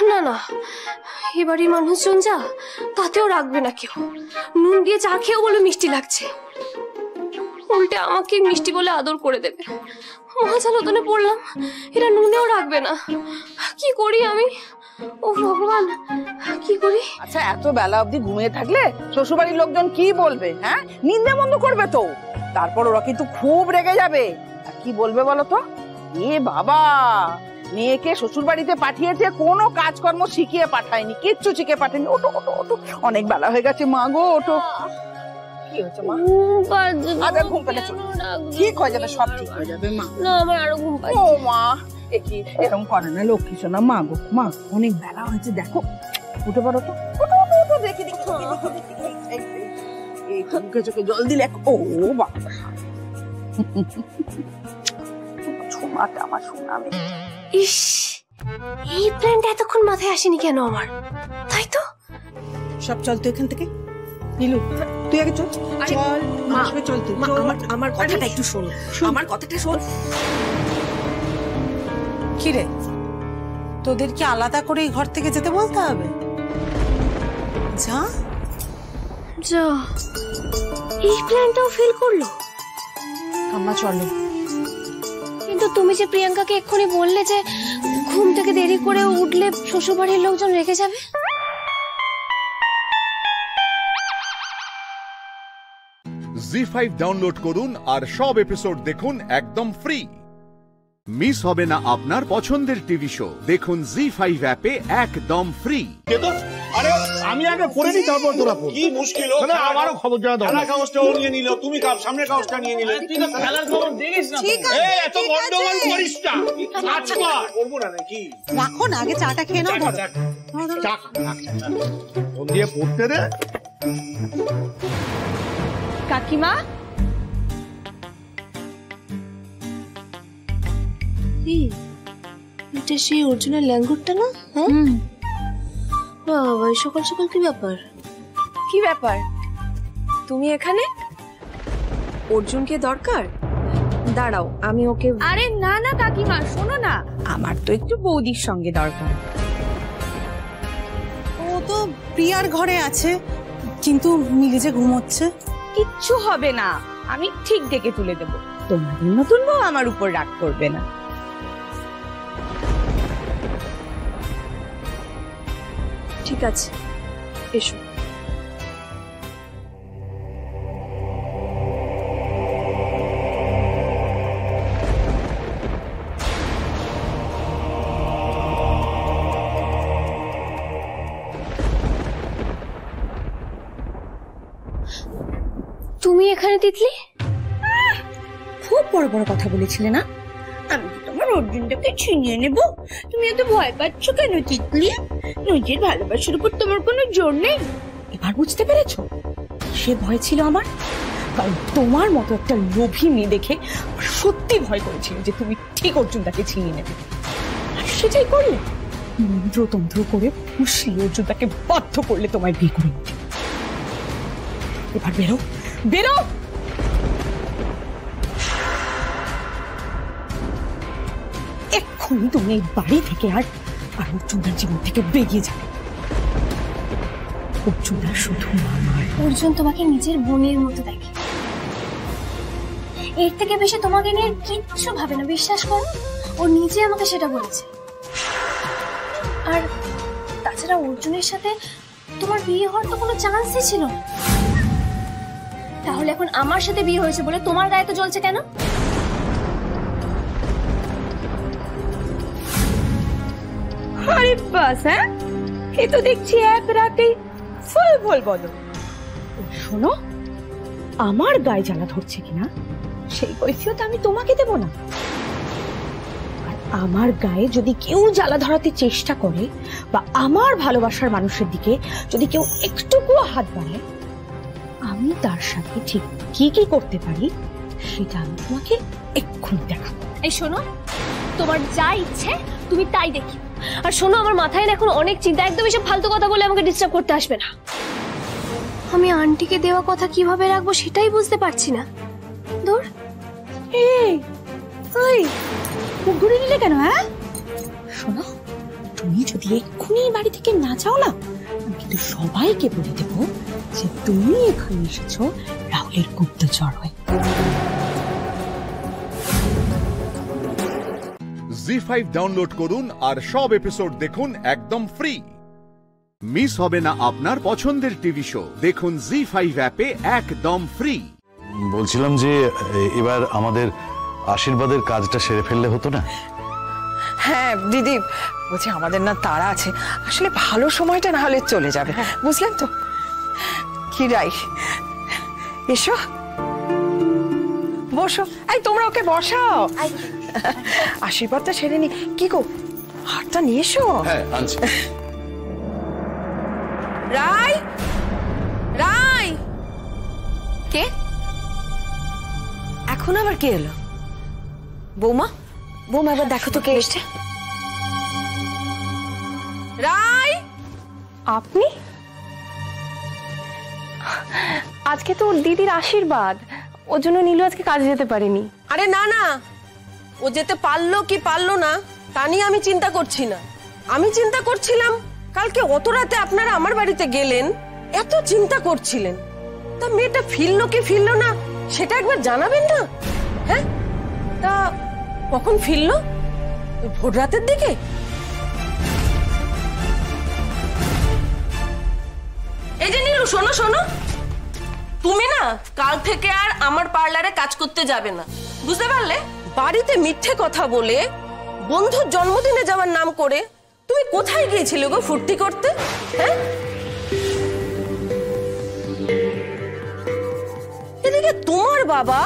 না না, এবারই মানুষজন যা, তাতেও রাখবে না কেউ। নুন দিয়ে চা খেয়েও বলে মিষ্টি লাগছে, উল্টে আমাকে মিষ্টি বলে আদর করে দেবে। মহাজালতনে পড়লাম, এরা নুনেও রাখবে না। কি করি আমি? ও ভগবান, কি করি? আচ্ছা, এত বেলা অবধি ঘুমিয়ে থাকলে শ্বশুরবাড়ির লোকজন কি বলবে? হ্যাঁ, নিন্দে বন্ধ করবে তো। তারপর ওরা কিন্তু খুব রেগে যাবে। কি বলবে বলো তো? এ বাবা, মেয়েকে শ্বশুর বাড়িতে পাঠিয়েছে, কোনো কাজকর্ম শিখিয়ে পাঠায়নি, কিচ্ছু শিখিয়ে পাঠায়নি। ওটো ওটো ওটো, অনেক বেলা হয়ে গেছে মা গো, ওটো। কি হয়েছে মা? আচ্ছা, ঘুম পেলে চলো, ঠিক হয়ে যাবে, সব ঠিক হয়ে যাবে মা। না, আমার আরো ঘুম পাচ্ছে। ও মা, এরকম করে না লক্ষ্মী সোনা। মা গো, মা অনেক বেলা হয়েছে, দেখো উঠে পড়ো তো। দেখি দেখি মুখে চোখে জল দিলে। ও বাবা, আমার সোনা। ইস, এই প্ল্যানটা এতক্ষণ মাথায় আসেনি কেন আমার? তাই তো সব চল তো এখান থেকে। নীলু, তুই আগে চল। চল মা, চল তুই। আমার কথাটা একটু শোন, আমার কথাটা শোন। কি রে, তোদের কি আলাদা করে এই ঘর থেকে যেতে বলতে হবে? যা যা। এই প্ল্যানটাও ফেল করলো। আম্মা চলো। কিন্তু তুমি যে প্রিয়াঙ্কাকে এক্ষুনি বললে যে ঘুম থেকে দেরি করে উঠলে শ্বশুরবাড়ির লোকজন রেগে যাবে। জি5 ডাউনলোড করুন আর সব এপিসোড দেখুন একদম ফ্রি। মিস হবে না আপনার পছন্দের টিভি শো, দেখুন জি5 অ্যাপে একদম ফ্রি। আরে আমি আগে পড়ে নি, তারপর তোরা পড়। কি মুশকিল, আমারও খবর জানা দরকার। খেলার কাগজটা ও নিয়ে নিল, তুমি সামনের কাগজটা নিয়ে নিলে। তুই তো খেলার খবর দেখিস না। এই এত গন্ডগোল করিস না, কাজ কর। করবো না নাকি? রাখো না, আগে চাটা খেয়ে নাও। চা ফোন দিয়ে পড়তে দে। কাকিমা, এটা সেই অরিজিনাল ল্যাঙ্গুরটা না? হ্যাঁ বাবা, সকাল সকাল কি ব্যাপার? কি ব্যাপার? তুমি এখানে? অর্জুনকে দরকার? দাঁড়াও, আমি ওকে। আরে না না কাকিমা, শোনো না, আমার তো একটু বৌদির সঙ্গে দরকার। ও তো প্রিয়ার ঘরে আছে, কিন্তু মিলি যে ঘুমোচ্ছে। কিচ্ছু হবে না, আমি ঠিক ডেকে তুলে দেবো। তোমাদের নতুন বউ আমার উপর রাগ করবে না। ঠিক আছে, এসো। তুমি এখানে তিতলি? খুব বড় বড় কথা বলেছিলে না? আমি তো তোমার অর্জুনটাকে ছিনিয়ে নেব। তুমি এত ভয় পাচ্ছ কেন তিতলি? নিজের ভালোবাসার উপর তোমার কোনো জোর নেই। এবার বুঝতে পেরেছো? সে ভয় ছিল আমার, কারণ তোমার মতো একটা লোভী মেয়ে দেখে সত্যি ভয় করেছিল যে তুমি ঠিক অর্জুনটাকে ছিনিয়ে নেবে। আর সেটাই করলে, মন্ত্রতন্ত্র করে ফুসলিয়ে অর্জুনটাকে বাধ্য করলে তোমায় বিয়ে করে নিতে। এবার বেরো, বেরো। এক্ষুনি তুমি এই বাড়ি থেকে আর অর্জুনদার জীবন থেকে বেরিয়ে যাবে। অর্জুনদার শুধু আমার। অর্জুন তোমাকে নিজের বোনের মতো দেখে, এর থেকে বেশি তোমাকে নিয়ে কিচ্ছু ভাবে না, বিশ্বাস করো। ও নিজে আমাকে সেটা বলেছে। আর তাছাড়া অর্জুনের সাথে তোমার বিয়ে হওয়ার তো কোনো চান্সই ছিল না। তাহলে এখন আমার সাথে বিয়ে হয়েছে বলে তোমার গায়ে তো জ্বলছে কেন? আরে বাস, হ্যাঁ, এ তো দেখছি এক রাতেই ফুল ফুল বলো। শোনো, আমার গায়ে জ্বালা ধরছে কিনা সেই কৈফিয়ত আমি তোমাকে দেব না। আর আমার গায়ে যদি কেউ জ্বালা ধরাতে চেষ্টা করে বা আমার ভালোবাসার মানুষের দিকে যদি কেউ একটুকুও হাত বাড়ায়, আমি তার সাথে ঠিক কি কি করতে পারি সেটা আমি তোমাকে এক্ষুনি দেখাবো। এই শোনো, তোমার যা ইচ্ছে তুমি তাই দেখি। আর শোনো, আমার মাথায় না এখন অনেক চিন্তা, একদম এসব ফালতু কথা বলে আমাকে ডিস্টার্ব করতে আসবে না। আমি আন্টিকে দেওয়া কথা কিভাবে রাখবো সেটাই বুঝতে পারছি না। দূর। এই ওই মুখ ঘুরে নিলে কেন? হ্যাঁ শোনো, তুমি যদি এক্ষুনি বাড়ি থেকে না যাও না, আমি কিন্তু সবাইকে বলে দেবো যে তুমি এখানে এসেছো রাহুলের গুপ্তচর হয়ে। জি5 ডাউনলোড করুন আর সব এপিসোড দেখুন একদম ফ্রি। মিস হবে না আপনার পছন্দের টিভি শো, দেখুন জি5 অ্যাপে একদম ফ্রি। বলছিলাম যে এবার আমাদের আশীর্বাদের কাজটা সেরে ফেললে হতো না? হ্যাঁ দিদি, বলছি আমাদের না তাড়া আছে, আসলে ভালো সময়টা না হলে চলে যাবে, বুঝলেন তো? কি রাই, এসো বসো। এই তোমরা ওকে বসাও, আশীর্বাদটা সেরে নি। কি গো, হাতটা নিয়ে এসো। হ্যাঁ আনছি। রাই, রাই। কে এখন আবার কে এলো? বৌমা, বৌমা এবার দেখো তো কে এসছে। রাই, আপনি? আজকে তো ওর দিদির আশীর্বাদ, ওর জন্য নীলু আজকে কাজে যেতে পারেনি। আরে না না, ও যেতে পারলো কি পারলো না তা নিয়ে আমি চিন্তা করছি না। আমি চিন্তা করছিলাম কালকে অত রাতে আপনারা আমার বাড়িতে গেলেন, এত চিন্তা করছিলেন, তা মেয়েটা ফিরলো কি ফিরলো না সেটা একবার জানাবেন না? হ্যাঁ, তা কখন ফিরলো? ভোর রাতের দিকে? এই যে নীলু, শোনো শোনো, তুমি না কাল থেকে আর আমার পার্লারে কাজ করতে যাবে না, বুঝতে পারলে? বাড়িতে মিথ্যে কথা বলে বন্ধুর জন্মদিনে যাওয়ার নাম করে তুমি কোথায় গিয়েছিলে গো ফুর্তি করতে? হ্যাঁ, এদিকে তোমার বাবা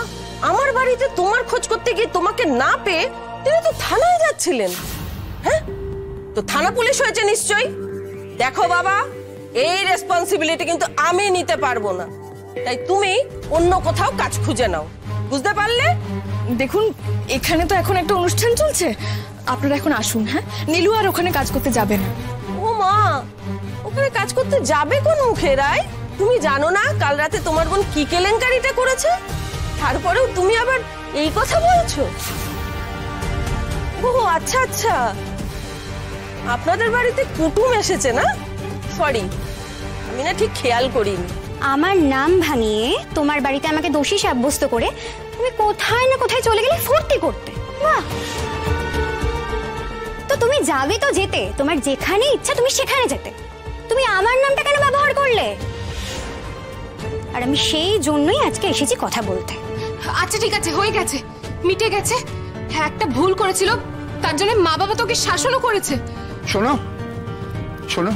আমার বাড়িতে তোমার খোঁজ করতে গিয়ে তোমাকে না পেয়ে তিনি তো থানায় যাচ্ছিলেন। হ্যাঁ, তো থানা পুলিশ হয়েছে নিশ্চয়ই। দেখো বাবা, এই রেসপন্সিবিলিটি কিন্তু আমি নিতে পারবো না, তাই তুমি অন্য কোথাও কাজ খুঁজে নাও, বুঝতে পারলে? দেখুন, এখানে তো এখন একটা অনুষ্ঠান চলছে, আপনারা এখন আসুন। হ্যাঁ, নীলু আর ওখানে কাজ করতে যাবে না। ও মা, ওখানে কাজ করতে যাবে কোন মুখে রায়? তুমি জানো না কাল রাতে তোমার বোন কি কেলেঙ্কারিটা করেছে? তারপরেও তুমি আবার এই কথা বলছো? ও আচ্ছা আচ্ছা, আপনাদের বাড়িতে কুটুম এসেছে না? সরি, আমি না ঠিক খেয়াল করিনি। আমার নাম ভাঙিয়ে তোমার বাড়িতে আমাকে দোষী সাব্যস্ত করে তুমি কোথায় না কোথায় চলে গেলে ফুর্তি করতে। বাহ, তো তুমি যাবে তো যেতে, তোমার যেখানে ইচ্ছা তুমি সেখানে যেতে, তুমি আমার নামটা কেন ব্যবহার করলে? আর আমি সেই জন্যই আজকে এসেছি কথা বলতে। আচ্ছা ঠিক আছে, হয়ে গেছে, মিটে গেছে। হ্যাঁ, একটা ভুল করেছিল, তার জন্য মা বাবা তোকে শাসনও করেছে। শোনো শোনো,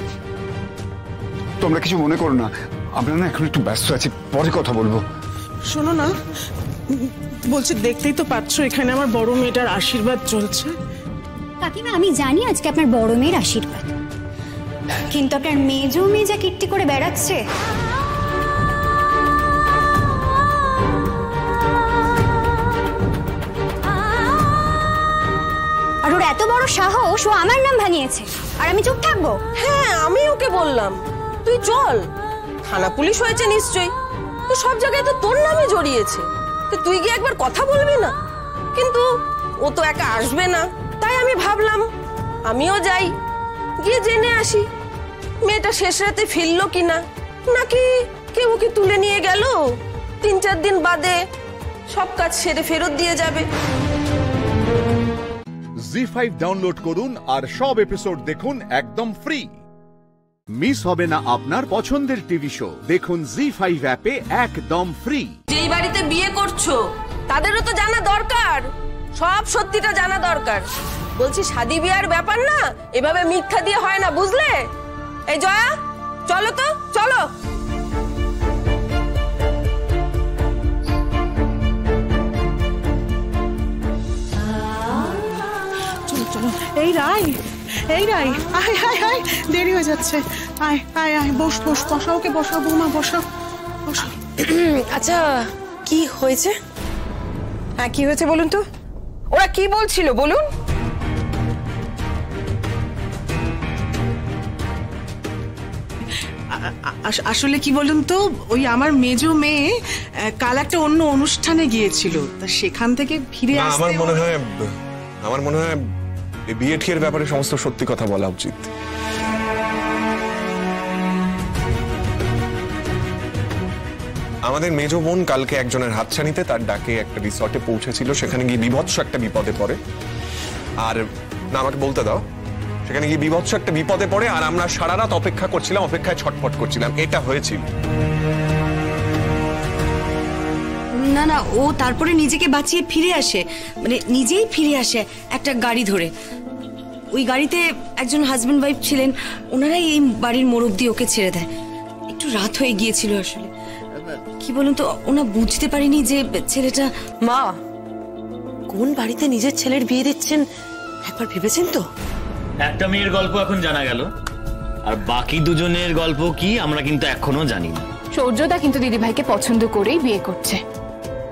তোমরা কিছু মনে করো না, আমরা না এখন একটু ব্যস্ত আছি, পরে কথা বলবো। শোনো না, বলছি দেখতেই তো পাচ্ছ এখানে আমার বড় মেয়েটার আশীর্বাদ চলছে। কাকিমা, আমি জানি আজকে আপনার বড় মেয়ের আশীর্বাদ, কিন্তু আপনার মেজো মেয়ে যা কীর্তি করে বেড়াচ্ছে, আর ওর এত বড় সাহস, ও আমার নাম ভাঙিয়েছে আর আমি চুপ থাকবো? হ্যাঁ, আমি ওকে বললাম তুই চল, থানা পুলিশ হয়েছে নিশ্চয়ই, তো সব জায়গায় তো তোর নামে জড়িয়েছে, তো তুই গিয়ে একবার কথা বলবি না? কিন্তু ও তো একা আসবে না, তাই আমি ভাবলাম আমিও যাই, গিয়ে জেনে আসি মেয়েটা শেষ রাতে ফিরলো কিনা, নাকি কেউ ওকে তুলে নিয়ে গেল, 3-4 দিন বাদে সব কাজ সেরে ফেরত দিয়ে যাবে। জি5 ডাউনলোড করুন আর সব এপিসোড দেখুন একদম ফ্রি। মিস হবে না আপনার পছন্দের টিভি শো, দেখুন জি5 অ্যাপে একদম ফ্রি। যেই বাড়িতে বিয়ে করছো তাদেরও তো জানা দরকার, সব সত্যিটা জানা দরকার। বলছি শাদী বিয়ার ব্যাপার না, এভাবে মিথ্যা দিয়ে হয় না, বুঝলে? এই জয়া, চলো তো, চলো। চলো চলো, এই রাই, এই রাই, আয় আয় আয়, দেরি হয়ে যাচ্ছে, আয় আয় আয়, বস বস, বসাও, ওকে বসাও বৌমা, বসাও বসাও। আচ্ছা, কি হয়েছে? হ্যাঁ, কি হয়েছে বলুন তো? ওরা কি বলছিল বলুন? আসলে কি বলুন তো, ওই আমার মেজো মেয়ে কাল একটা অন্য অনুষ্ঠানে গিয়েছিল, তা সেখান থেকে ফিরে আসতে আমার মনে হয় এই বিয়ে ঠিয়ের ব্যাপারে সমস্ত সত্যি কথা বলা উচিত। আমাদের মেজো বোন কালকে একজনের হাতছানিতে তার ডাকে একটা রিসর্টে পৌঁছেছিল, সেখানে গিয়ে বিভৎস একটা বিপদে পড়ে। আর না, আমাকে বলতে দাও, সেখানে গিয়ে বিভৎস একটা বিপদে পড়ে, আর আমরা সারা রাত অপেক্ষা করছিলাম, অপেক্ষায় ছটফট করছিলাম, এটা হয়েছিল। না না, ও তারপরে নিজেকে বাঁচিয়ে ফিরে আসে, মানে নিজেই ফিরে আসে একটা গাড়ি ধরে। ওই গাড়িতে একজন হাজবেন্ড ওয়াইফ ছিলেন, ওনারাই এই বাড়ির মোড় অব্দি ওকে ছেড়ে দেয়। একটু রাত হয়ে গিয়েছিল আসলে, কি বলুন তো, ওনা বুঝতে পারিনি যে ছেলেটা। মা, কোন বাড়িতে নিজের ছেলের বিয়ে দিচ্ছেন একবার ভেবেছেন তো? একটা মেয়ের গল্প এখন জানা গেল, আর বাকি দুজনের গল্প কি আমরা কিন্তু এখনো জানি না। সৌর্যদা কিন্তু দিদিভাইকে পছন্দ করেই বিয়ে করছে,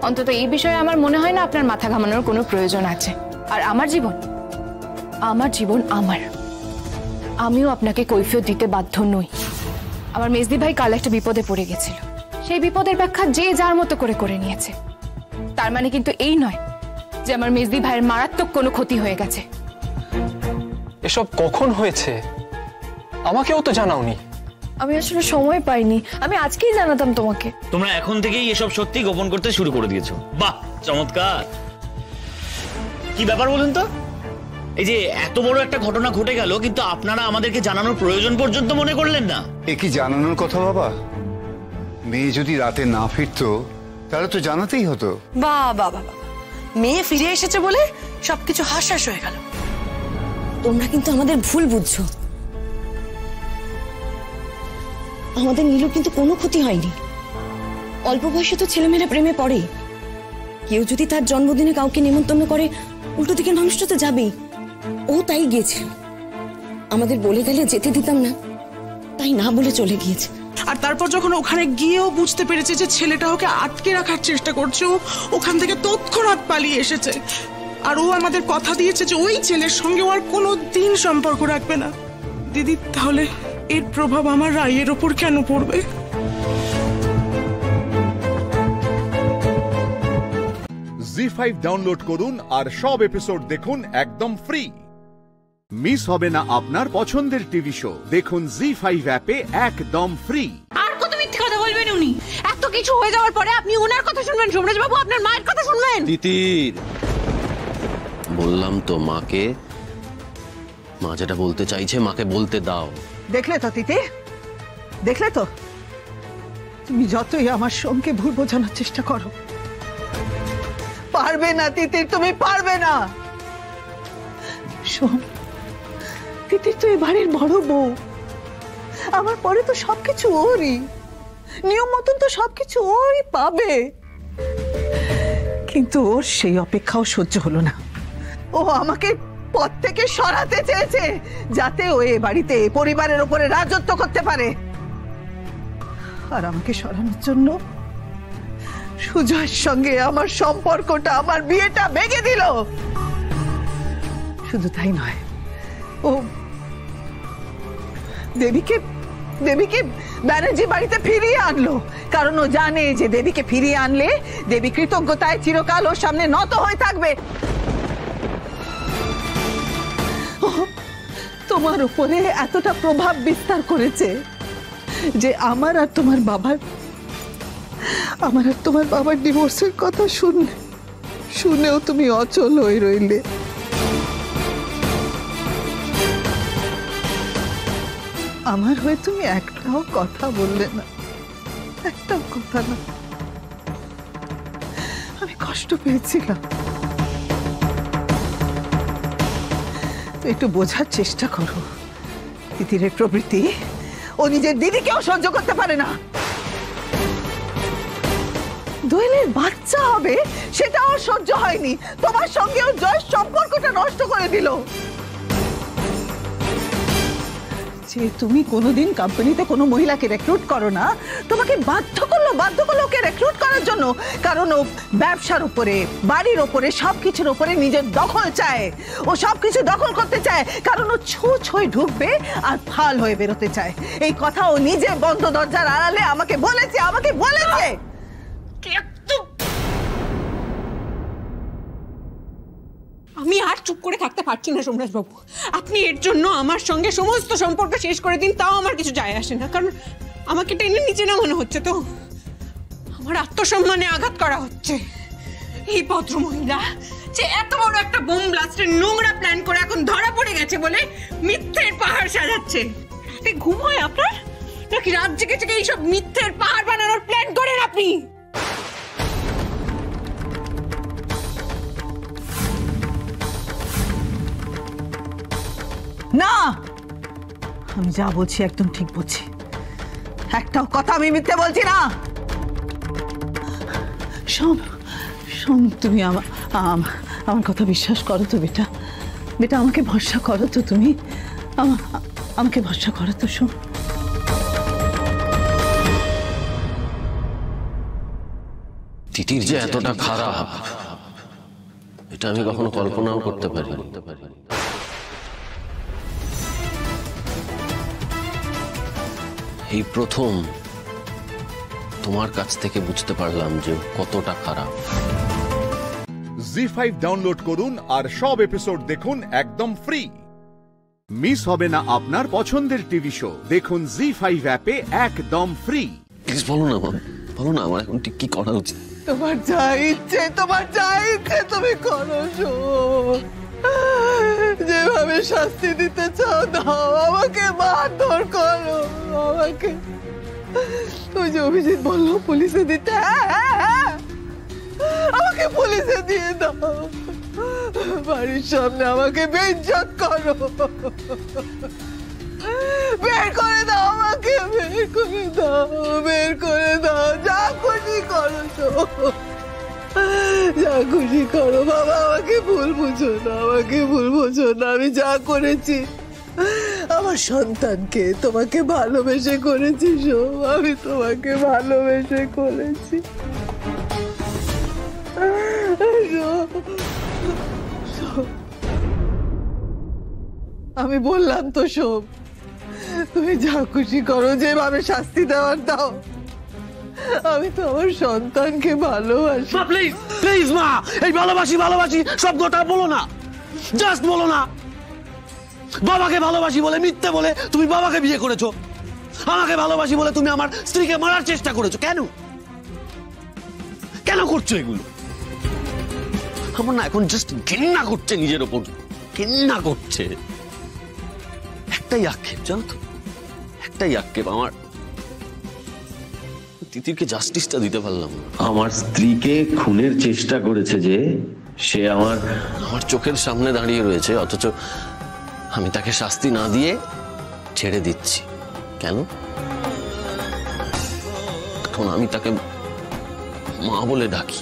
অন্তত এই বিষয়ে আমার মনে হয় না আপনার মাথা ঘামানোর কোনো প্রয়োজন আছে। আর আমার জীবন আমার, আমিও আপনাকে কৈফিয়ত দিতে বাধ্য নই। আমার মেজদি ভাই কাল একটা বিপদে পড়ে গেছিল, সেই বিপদের ব্যাখ্যা যে যার মতো করে নিয়েছে। তার মানে কিন্তু এই নয় যে আমার মেজদি ভাইয়ের মারাত্মক কোনো ক্ষতি হয়ে গেছে। এসব কখন হয়েছে? আমাকেও তো জানাওনি। আমি আসলে সময় পাইনি, আমি আজকেই জানাতাম তোমাকে। তোমরা এখন থেকেই এসব সত্যি গোপন করতে শুরু করে দিয়েছো। বাহ, চমৎকার। কি ব্যাপার বলুন তো? এই যে এত বড় একটা ঘটনা ঘটে গেল, কিন্তু আপনারা আমাদেরকে জানানোর প্রয়োজন পর্যন্ত মনে করলেন না। এ কি জানানোর কথা বাবা? মেয়ে যদি রাতে না ফিরতো তাহলে তো জানাতেই হতো। বাহ বাহ বাহ, মেয়ে ফিরে এসেছে বলে সবকিছু হাসহাস হয়ে গেল। তোমরা কিন্তু আমাদের ভুল বুঝছো। আমাদের নীলুর কিন্তু কোনো ক্ষতি হয়নি। অল্প বয়সে তো ছেলেমেয়েরা প্রেমে পড়ে। কেউ যদি তার জন্মদিনে কাউকে নিমন্ত্রণ করে, উল্টো দিকের মানুষটা তো যাবেই। ও তাই গিয়েছিল। আমাদের বলে গেলে যেতে দিতাম না, তাই না বলে চলে গিয়েছে। আর তারপর যখন ওখানে গিয়েও বুঝতে পেরেছে যে ছেলেটা ওকে আটকে রাখার চেষ্টা করছে, ও ওখান থেকে তৎক্ষণাৎ পালিয়ে এসেছে। আর ও আমাদের কথা দিয়েছে যে ওই ছেলের সঙ্গে ও আর কোনো দিন সম্পর্ক রাখবে না। দিদি, তাহলে এর প্রভাব আমার রায়ের ওপর কেন পড়বে? জি5 ডাউনলোড করুন আর সব এপিসোড দেখুন একদম ফ্রি। মিস হবে না আপনার পছন্দের টিভি শো। দেখুন জি5 অ্যাপে একদম ফ্রি। আর কত মিথ্যে কথা বলবেন উনি? এত কিছু হয়ে যাওয়ার পরে আপনি ওনার কথা শুনবেন? সোমরাজ বাবু, আপনার মায়ের কথা শুনবেন? তিতির, বললাম তো মাকে, মা যেটা বলতে চাইছে মাকে বলতে দাও। দেখলে তো তিতি, দেখলে তো, তুমি যতই আমার সোমকে ভুল বোঝানোর চেষ্টা করো, পারবে না তিতির, তুমি পারবে না। সোম, তিতির তো এ বাড়ির বড় বউ, আমার পরে তো সবকিছু ওরই, নিয়ম মতন তো সবকিছু ওরই পাবে। কিন্তু ওর সেই অপেক্ষাও সহ্য হলো না। ও আমাকে পদ থেকে সরাতে চেয়েছে, যাতে ও এ বাড়িতে পরিবারের উপরে রাজত্ব করতে পারে। আর আমাকে সরানোর জন্য সুজয়ের সঙ্গে আমার সম্পর্কটা, আমার বিয়েটা ভেঙে দিল। শুধু তাই নয়, ও দেবীকে ব্যানার্জি বাড়িতে ফিরিয়ে আনলো, কারণ ও জানে যে দেবীকে ফিরিয়ে আনলে দেবী কৃতজ্ঞতায় চিরকাল ওর সামনে নত হয়ে থাকবে। তোমার উপরে এতটা প্রভাব বিস্তার করেছে যে আমার আর তোমার বাবার ডিভোর্সের কথা শুনেও তুমি অচল হয়ে রইলে। আমার হয়ে তুমি একটাও কথা বললে না, একটাও কথা না। আমি কষ্ট পেয়েছিলাম। একটু বোঝার চেষ্টা করো, তিতিরের প্রবৃত্তি ও নিজের দিদিকেও সহ্য করতে পারে না। দোয়েলের বাচ্চা হবে সেটাও সহ্য হয়নি, তোমার সঙ্গেও জয়ের সম্পর্কটা নষ্ট করে দিল। যে তুমি কোনোদিন কোম্পানিতে কোনো মহিলাকে রিক্রুট করো না, তোমাকে বাধ্য করলো ওকে রিক্রুট করার জন্য, কারণ ও ব্যবসার উপরে, বাড়ির উপরে, সবকিছুর উপরে নিজের দখল চায়। ও সবকিছু দখল করতে চায়, কারণ ও ছুঁচ হয়ে ঢুকবে আর ফাল হয়ে বেরোতে চায়। এই কথা ও নিজে বন্ধ দরজার আড়ালে আমাকে বলেছে। আমি আর চুপ করে থাকতে পারছি না সোমরাজ বাবু। আপনি এর জন্য আমার সঙ্গে সমস্ত সম্পর্ক শেষ করে দিন, তাও আমার কিছু যায় আসে না, কারণ আমাকে টেনে নিচে নামানো হচ্ছে, তো আমার আত্মসম্মানে আঘাত করা হচ্ছে। এই ভদ্রমহিলা যে এত বড় একটা বোম ব্লাস্টের নোংরা প্ল্যান করে এখন ধরা পড়ে গেছে বলে মিথ্যের পাহাড় সাজাচ্ছে। রাতে ঘুম হয় আপনার নাকি? রাত জেগে জেগে এইসব মিথ্যের পাহাড় বানানোর প্ল্যান করেন আপনি? না, আমি যা বলছি একদম ঠিক বলছি, একটাও কথা আমি মিথ্যে বলছি না। সোম, তুমি আমার কথা বিশ্বাস করো তো বেটা? আমাকে ভরসা করো তো? তুমি আমাকে ভরসা করো তো সোম? তিতির যে এতটা খারাপ এটা আমি কখনো কল্পনাও করতে পারি। এই প্রথম তোমার কাছ থেকে বুঝতে পারলাম যে কতটা খারাপ। জি5 ডাউনলোড করুন আর সব এপিসোড দেখুন একদম ফ্রি। মিস হবে না আপনার পছন্দের টিভি শো। দেখুন জি5 অ্যাপে একদম ফ্রি। প্লিজ বলো না আমার এখন ঠিক কি করা উচিত। তোমার যা ইচ্ছে তুমি করো সোম। যেভাবে শাস্তি দিতে চাও দাও, আমাকে মারধর করো, ওই যে অভিজিৎ বললো পুলিশে দিতে, আমাকে পুলিশে দিয়ে দাও, বাড়ির সামনে আমাকে বেইজ্জত করো, বের করে দাও আমাকে, বের করে দাও, বের করে দাও, যা খুশি করো তো, যা খুশি করো বাবা, আমাকে ভুল বুঝো না, আমাকে ভুল বুঝো না, আমি যা করেছি আমার সন্তানকে তোমাকে ভালোবেসে করেছি শোভ, আমি তোমাকে ভালোবেসে করেছি। আমি বললাম তো শোভ, তুমি যা খুশি করো, যেভাবে শাস্তি দেওয়ার দাও, আমি তো আমার সন্তানকে ভালোবাসি। প্লিজ প্লিজ মা, এই ভালোবাসি ভালোবাসি শব্দটা বলো না, জাস্ট বলো না। বাবাকে ভালোবাসি বলে, মিথ্যে বলে তুমি বাবাকে বিয়ে করেছো, আমাকে ভালোবাসি বলে তুমি আমার স্ত্রীকে মারার চেষ্টা করেছো। কেন কেন করছো এগুলো? আমার না এখন জাস্ট ঘৃণা করছে নিজের ওপর, ঘৃণা করছে। একটাই আক্ষেপ জানো তো, একটাই আক্ষেপ, আমার তিতিরকে জাস্টিসটা দিতে পারলাম না। আমার স্ত্রীকে খুনের চেষ্টা করেছে যে, সে আমার চোখের সামনে দাঁড়িয়ে রয়েছে, অথচ আমি তাকে শাস্তি না দিয়ে ছেড়ে দিচ্ছি। কেন? এখন আমি তাকে মা বলে ডাকি।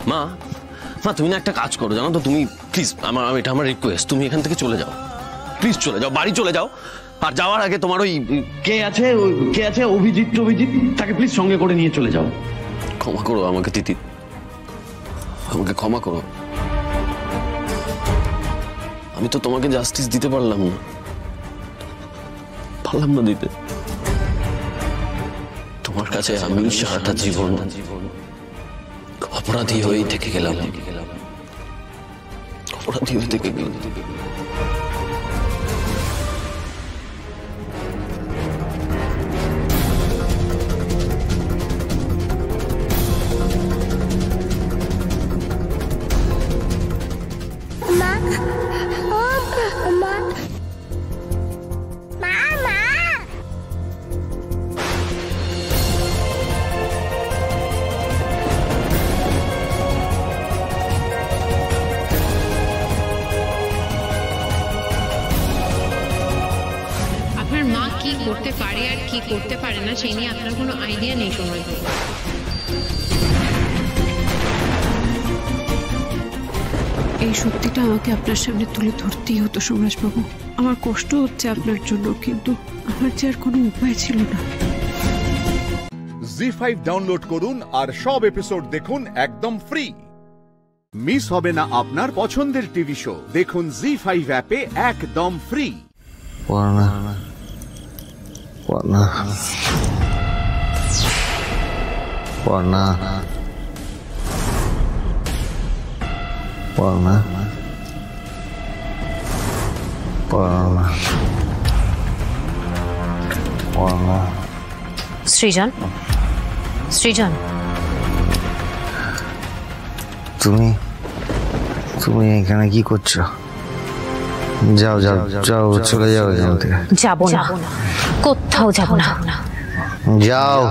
মা মা তুমি না একটা কাজ করো জানো তো, তুমি প্লিজ, এটা আমার রিকোয়েস্ট, তুমি এখান থেকে চলে যাও, প্লিজ চলে যাও, বাড়ি চলে যাও। আর যাওয়ার আগে তোমার ওই কে আছে অভিজিৎ তাকে প্লিজ সঙ্গে করে নিয়ে চলে যাও। ক্ষমা করো আমাকে তিতি, আমাকে ক্ষমা করো, আমি তো তোমাকে জাস্টিস দিতে পারলাম না দিতে। তোমার কাছে আমি সারাটা জীবন অপরাধী হয়েই থেকে গেলাম, অপরাধী হয়ে থেকে গেলাম। করতে পারে আর কি করতে পারে না সেই নিয়ে আপনার কোনো আইডিয়া নেই সময়। এই সত্যিটা আমাকে আপনার সামনে তুলে ধরতেই হতো সোমরাজবাবু। আমার কষ্ট হচ্ছে আপনার জন্য, কিন্তু আমার যে আর কোনো উপায় ছিল না। জি5 ডাউনলোড করুন আর সব এপিসোড দেখুন একদম ফ্রি। মিস হবে না আপনার পছন্দের টিভি শো, দেখুন জি5 অ্যাপে একদম ফ্রি। পড়না পড়না পড়না পড়না পড়না পড়না। সৃজন, সৃজন, তুমি তুমি এখানে কি করছো? যাও যাও যাও, চলে যাও এখান থেকে। যাবো না, কোথাও যাবো না। যাও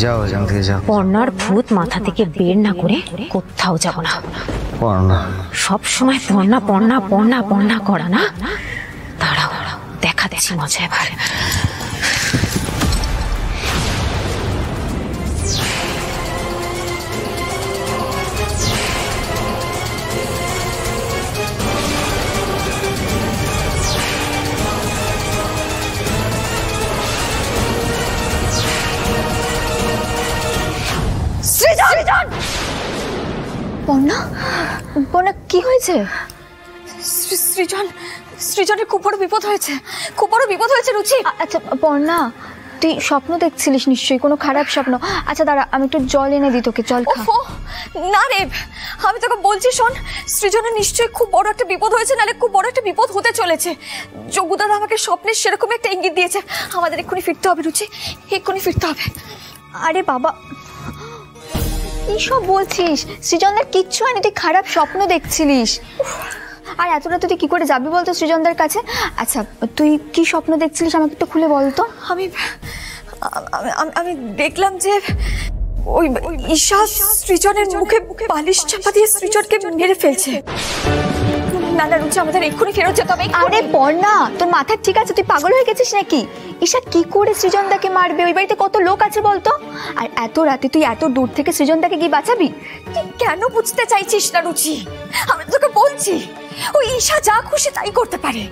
যাও এখান থেকে যাও। পর্ণার ভূত মাথা থেকে বের না করে কোথাও যাবো না। পর্ণা সব সময় পর্ণা পর্ণা পর্ণা পর্ণা করা না? দাঁড়াও, দেখা দেখি মজা এবার। পর্ণা, পর্ণা কি হয়েছে? সৃজন, সৃজনের খুব বড় বিপদ হয়েছে, খুব বড় বিপদ হয়েছে রুচি। আচ্ছা পর্ণা, তুই স্বপ্ন দেখছিলিস নিশ্চয়ই, কোনো খারাপ স্বপ্ন। আচ্ছা দাঁড়া, আমি একটু জল এনে দিই তোকে, জল খা। না রে, আমি তোকে বলছি শোন, সৃজনের নিশ্চয়ই খুব বড় একটা বিপদ হয়েছে, নাহলে খুব বড় একটা বিপদ হতে চলেছে। যোগুদাদা আমাকে স্বপ্নে সেরকম একটা ইঙ্গিত দিয়েছে। আমাদের এক্ষুনি ফিরতে হবে রুচি, এক্ষুনি ফিরতে হবে। আরে বাবা, এইসব বলছিস? সৃজনদের কিচ্ছু হয়নি, তুই খারাপ স্বপ্ন দেখছিলিস। আর এত রাতে তুই কি করে যাবি বলতো সৃজনদার কাছে? আচ্ছা তুই কি স্বপ্ন দেখছিলিস আমাকে একটু খুলে বলতো। আমি দেখলাম যে ওই ঈশা সৃজনের মুখে বালিশ চাপা দিয়ে সৃজনকে মেরে ফেলছে। না না রুচি, আমাদের এক্ষুনি ফেরত যেতে হবে। আরে পড়না, তোর মাথা ঠিক আছে? তুই পাগল হয়ে গেছিস নাকি? ঈশা কি করে সৃজনদাকে মারবে? ওই বাড়িতে কত লোক আছে বলতো? আর এত রাতে তুই এত দূর থেকে সৃজনদাকে কি বাঁচাবি? তুই কেন বুঝতে চাইছিস না রুচি? আমি তোকে বলছি ওই ঈশা যা খুশি তাই করতে পারে।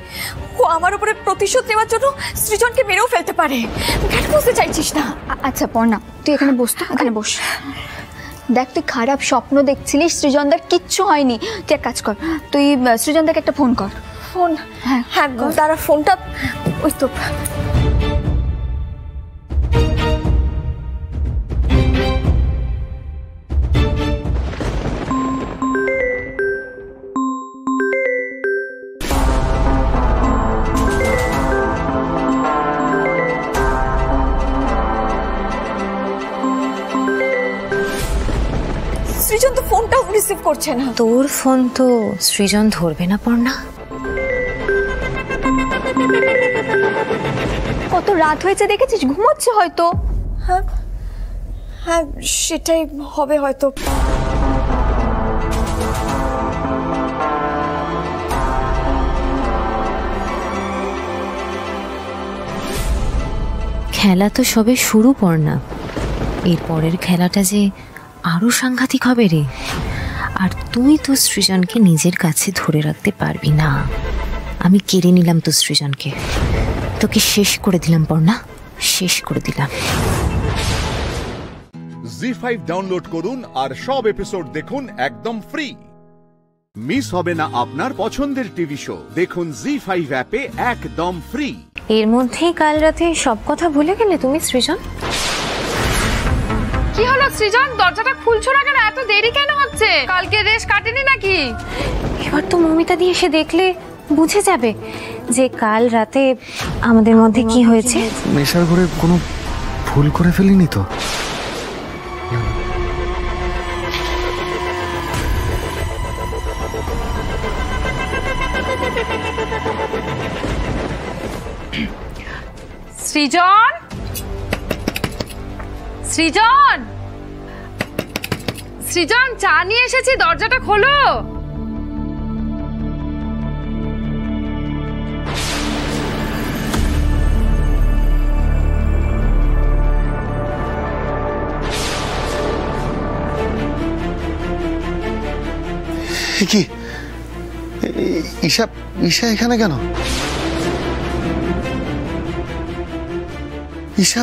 ও আমার উপরে প্রতিশোধ নেওয়ার জন্য সৃজনকে মেরেও ফেলতে পারে। কেন বুঝতে চাইছিস না? আচ্ছা পড়না, তুই এখানে বস তো, এখানে বস। দেখ তুই খারাপ স্বপ্ন দেখছিলিস, সৃজনদার কিচ্ছু হয়নি। তুই এক কাজ কর, তুই সৃজনদাকে একটা ফোন কর। ফোন? হ্যাঁ হ্যাঁ, তারা ফোনটা ওই তো। সৃজন তো ফোনটাও রিসিভ করছে না। তোর ফোন তো সৃজন ধরবে না পড়না। কত রাত হয়েছে দেখেছিস, ঘুমোচ্ছে হয়তো। হ্যাঁ হ্যাঁ সেটাই হবে হয়তো। খেলা তো সবে শুরু পড়না, এরপরের খেলাটা যে আরো সাংঘাতিক হবে রে। আর তুই তো সৃজনকে নিজের কাছে ধরে রাখতে পারবি না। আমি কেড়ে নিলাম তো সৃজনকে, তোকে শেষ করে দিলাম পড়না, শেষ করে দিলাম। জি5 ডাউনলোড করুন আর সব এপিসোড দেখুন একদম ফ্রি। মিস হবে না আপনার পছন্দের টিভি শো, দেখুন জি5 অ্যাপে একদম ফ্রি। এর মধ্যেই কাল রাতে সব কথা ভুলে গেলে তুমি সৃজন? কি হলো সৃজন, দরজাটা খুলছো না কেন? এত দেরি কেন হচ্ছে? কালকে রেশ কাটেনি নাকি? এবার তো মমিতা দিয়ে এসে দেখলে বুঝে যাবে যে কাল রাতে আমাদের মধ্যে কি হয়েছে। নেশার ঘরে কোনো ভুল করে ফেলিনি তো? সৃজন, সৃজন, সৃজন, চা নিয়ে এসেছি, দরজাটা খোলো। কি ঈশা, ঈশা এখানে কেন? ঈশা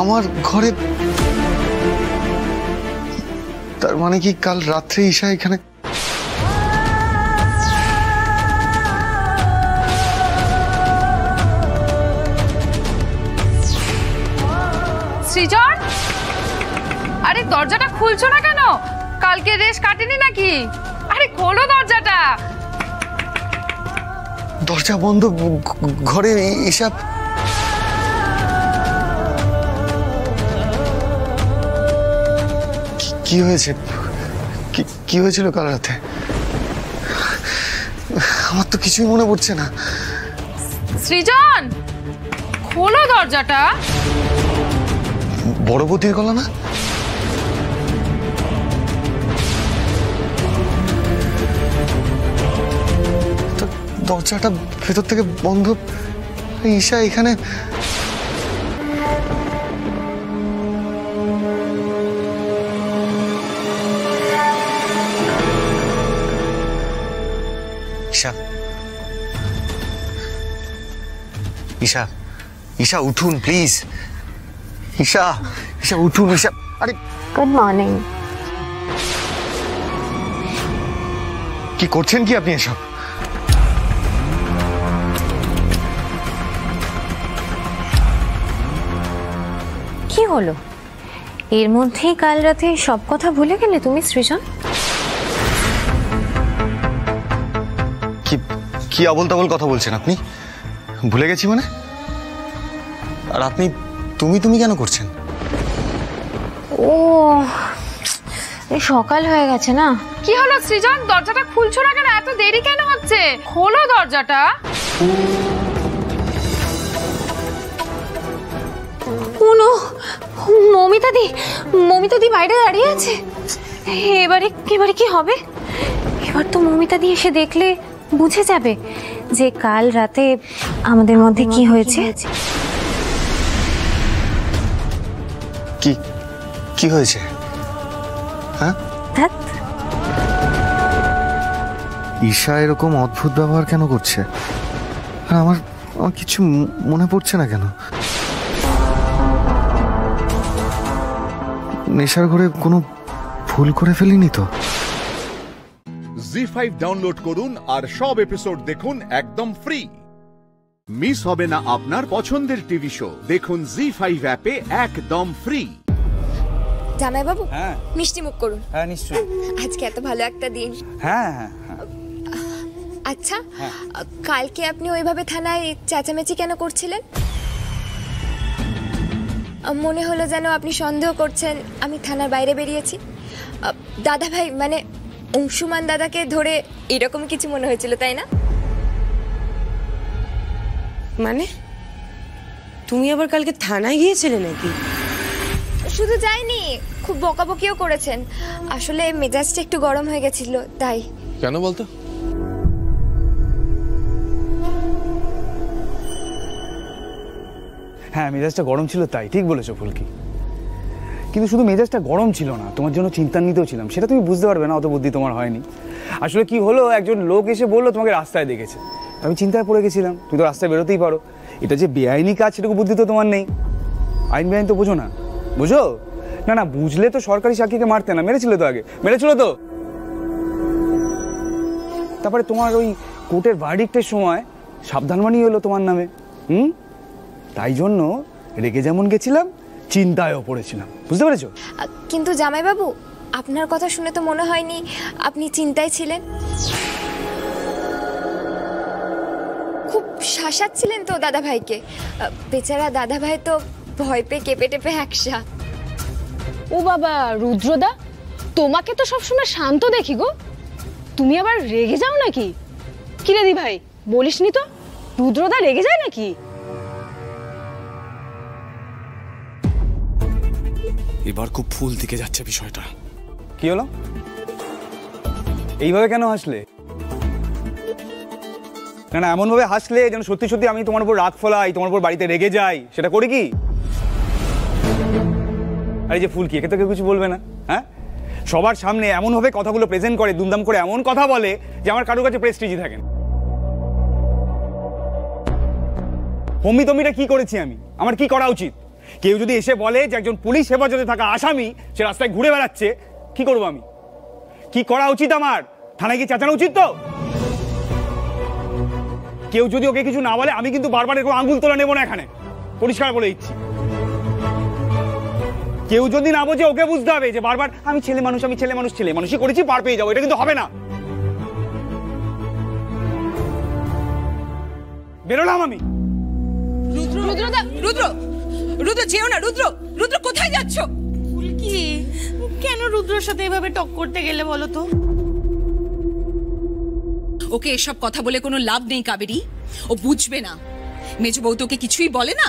আমার ঘরে, তার মানে কি কাল রাত্রে ঈশা এখানে? সৃজন, আরে দরজাটা খুলছো না কেন? কালকে রেশ কাটেনি নাকি? আরে খোলো দরজাটা। দরজা বন্ধ, ঘরে ঈশা। কি হয়েছে? কি হয়েছিল কাল রাতে? আমার তো কিছুই মনে পড়ছে না। সৃজন, খোলো দরজাটা। বড় বৌদির গলা না? দরজাটা ভেতর থেকে বন্ধ। ঈশা এখানে? ঈশা, ঈশা, ঈশা উঠুন প্লিজ। ঈশা, ঈশা উঠুন। ঈশা, আরে গুড মর্নিং। কি করছেন কি আপনি এসব? কি হলো? এর মধ্যেই কাল রাতে সব কথা ভুলে গেলে তুমি সৃজন? কি আবল তাবল কথা বলছেন আপনি? ভুলে গেছি মানে? আর আপনি তুমি কেন করছেন? ও সকাল হয়ে গেছে না। কি হলো সৃজন, দরজাটা খুলছো না কেন? এত দেরি কেন হচ্ছে? খোলো দরজাটা। কোনো মমিতা দি বাইরে দাঁড়িয়ে আছে। এবারে কি হবে? এবার তো মমিতা দি এসে দেখলে বুঝে যাবে যে কাল রাতে আমাদের মধ্যে কি হয়েছে। কি হয়েছে? হ্যাঁ, ঈশা এরকম অদ্ভুত ব্যবহার কেন করছে? আর আমার কিছু মনে পড়ছে না কেন? নেশার ঘরে কোনো ভুল করে ফেলিনি তো? জি5 ডাউনলোড করুন আর সব এপিসোড দেখুন একদম ফ্রি। মিস হবে না আপনার পছন্দের টিভি শো। দেখুন জি5 অ্যাপে একদম ফ্রি। জামাইবাবু, মিষ্টি মুখ করুন। হ্যাঁ নিশ্চয়ই। আজকে এত ভালো একটা দিন। হ্যাঁ। আচ্ছা, কালকে আপনি ওইভাবে থানায় চেঁচামেচি কেন করছিলেন? মনে হলো যেন আপনি সন্দেহ করছেন আমি থানার বাইরে বেরিয়েছি। দাদা ভাই মানে অংশুমান দাদাকে ধরে এরকম কিছু মনে হয়েছিল, তাই না? মানে তুমি আবার কালকে থানায় গিয়েছিলে নাকি? শুধু যাইনি, খুব বকাবকিও করেছেন। আসলে মেজাজটা একটু গরম হয়ে গেছিল তাই। কেন বলতো? হ্যাঁ, মেজাজটা গরম ছিল তাই। ঠিক বলেছো ফুলকি। কিন্তু শুধু মেজাজটা গরম ছিল না, তোমার জন্য চিন্তান্বিতও ছিলাম। সেটা তুমি বুঝতে পারবে না, অত বুদ্ধি তোমার হয়নি। আসলে কি হলো, একজন লোক এসে বললো তোমাকে রাস্তায় দেখেছে। আমি চিন্তায় পড়ে গেছিলাম। তুমি তো রাস্তায় বেরোতেই পারো, এটা যে বেআইনি কাজ সেটুকু বুদ্ধি তো তোমার নেই। আইন বেআইন তো বোঝো না? বুঝো না? বুঝলে তো সরকারি সাক্ষীকে মারতে না। মেরেছিল তো, আগে মেরেছিল তো। তারপরে তোমার ওই কোর্টের ভার্ডিক্টের সময় সাবধানবাণী হলো তোমার নামে। তাই জন্য রেগে যেমন গেছিলাম, চিন্তায়ও পড়েছিলাম। বুঝতে পেরেছো? কিন্তু জামাইবাবু, আপনার কথা শুনে তো মনে হয়নি আপনি চিন্তায় ছিলেন। খুব শাসাচ্ছিলেন তো দাদা ভাইকে। বেচারা দাদা ভাই তো ভয় পেয়ে কেঁপে টেপে একসা। ও বাবা, রুদ্রদা তোমাকে তো সবসময় শান্ত দেখি গো, তুমি আবার রেগে যাও নাকি? কি রে দি ভাই, বলিসনি তো রুদ্রদা রেগে যায় নাকি? এবার খুব ফুল দিকে যাচ্ছে বিষয়টা। কি হলো? এইভাবে কেন হাসলে? না এমন ভাবে হাসলে যেন সত্যি সত্যি আমি তোমার উপর রাগ ফলাই, তোমার উপর বাড়িতে রেগে যাই। সেটা করে কি? আরে যে ফুলকি, একে তো কেউ কিছু বলবে না। হ্যাঁ, সবার সামনে এমন ভাবে কথাগুলো প্রেজেন্ট করে, দুমদাম করে এমন কথা বলে যে আমার কারোর কাছে প্রেস্টিজই থাকে না। হমিটা কি করেছি আমি? আমার কি করা উচিত? কেউ যদি এসে বলে যে একজন পুলিশ হেফাজতে থাকা আসামি সে রাস্তায় ঘুরে বেড়াচ্ছে, কি করবো আমি? কি করা উচিত আমার? থানায় গিয়ে চেঁচানো উচিত তো? কেউ যদি ওকে কিছু না বলে আমি কিন্তু বারবার এরকম আঙ্গুল তোলা নেবো না এখানে, পরিষ্কার বলে দিচ্ছি। কেউ যদি না বোঝে ওকে বুঝতে হবে যে বারবার আমি ছেলে মানুষই করেছি, পার পেয়ে যাবো। এটা কিন্তু হবে না। বেরোলাম আমি। রুদ্র যেও না। রুদ্র কোথায় যাচ্ছ? ফুলকি, কেন রুদ্রর সাথে এভাবে টক করতে গেলে বলো তো? ওকে এসব কথা বলে কোনো লাভ নেই কাবেরী, ও বুঝবে না। মেজ বউ তোকে কিছুই বলে না,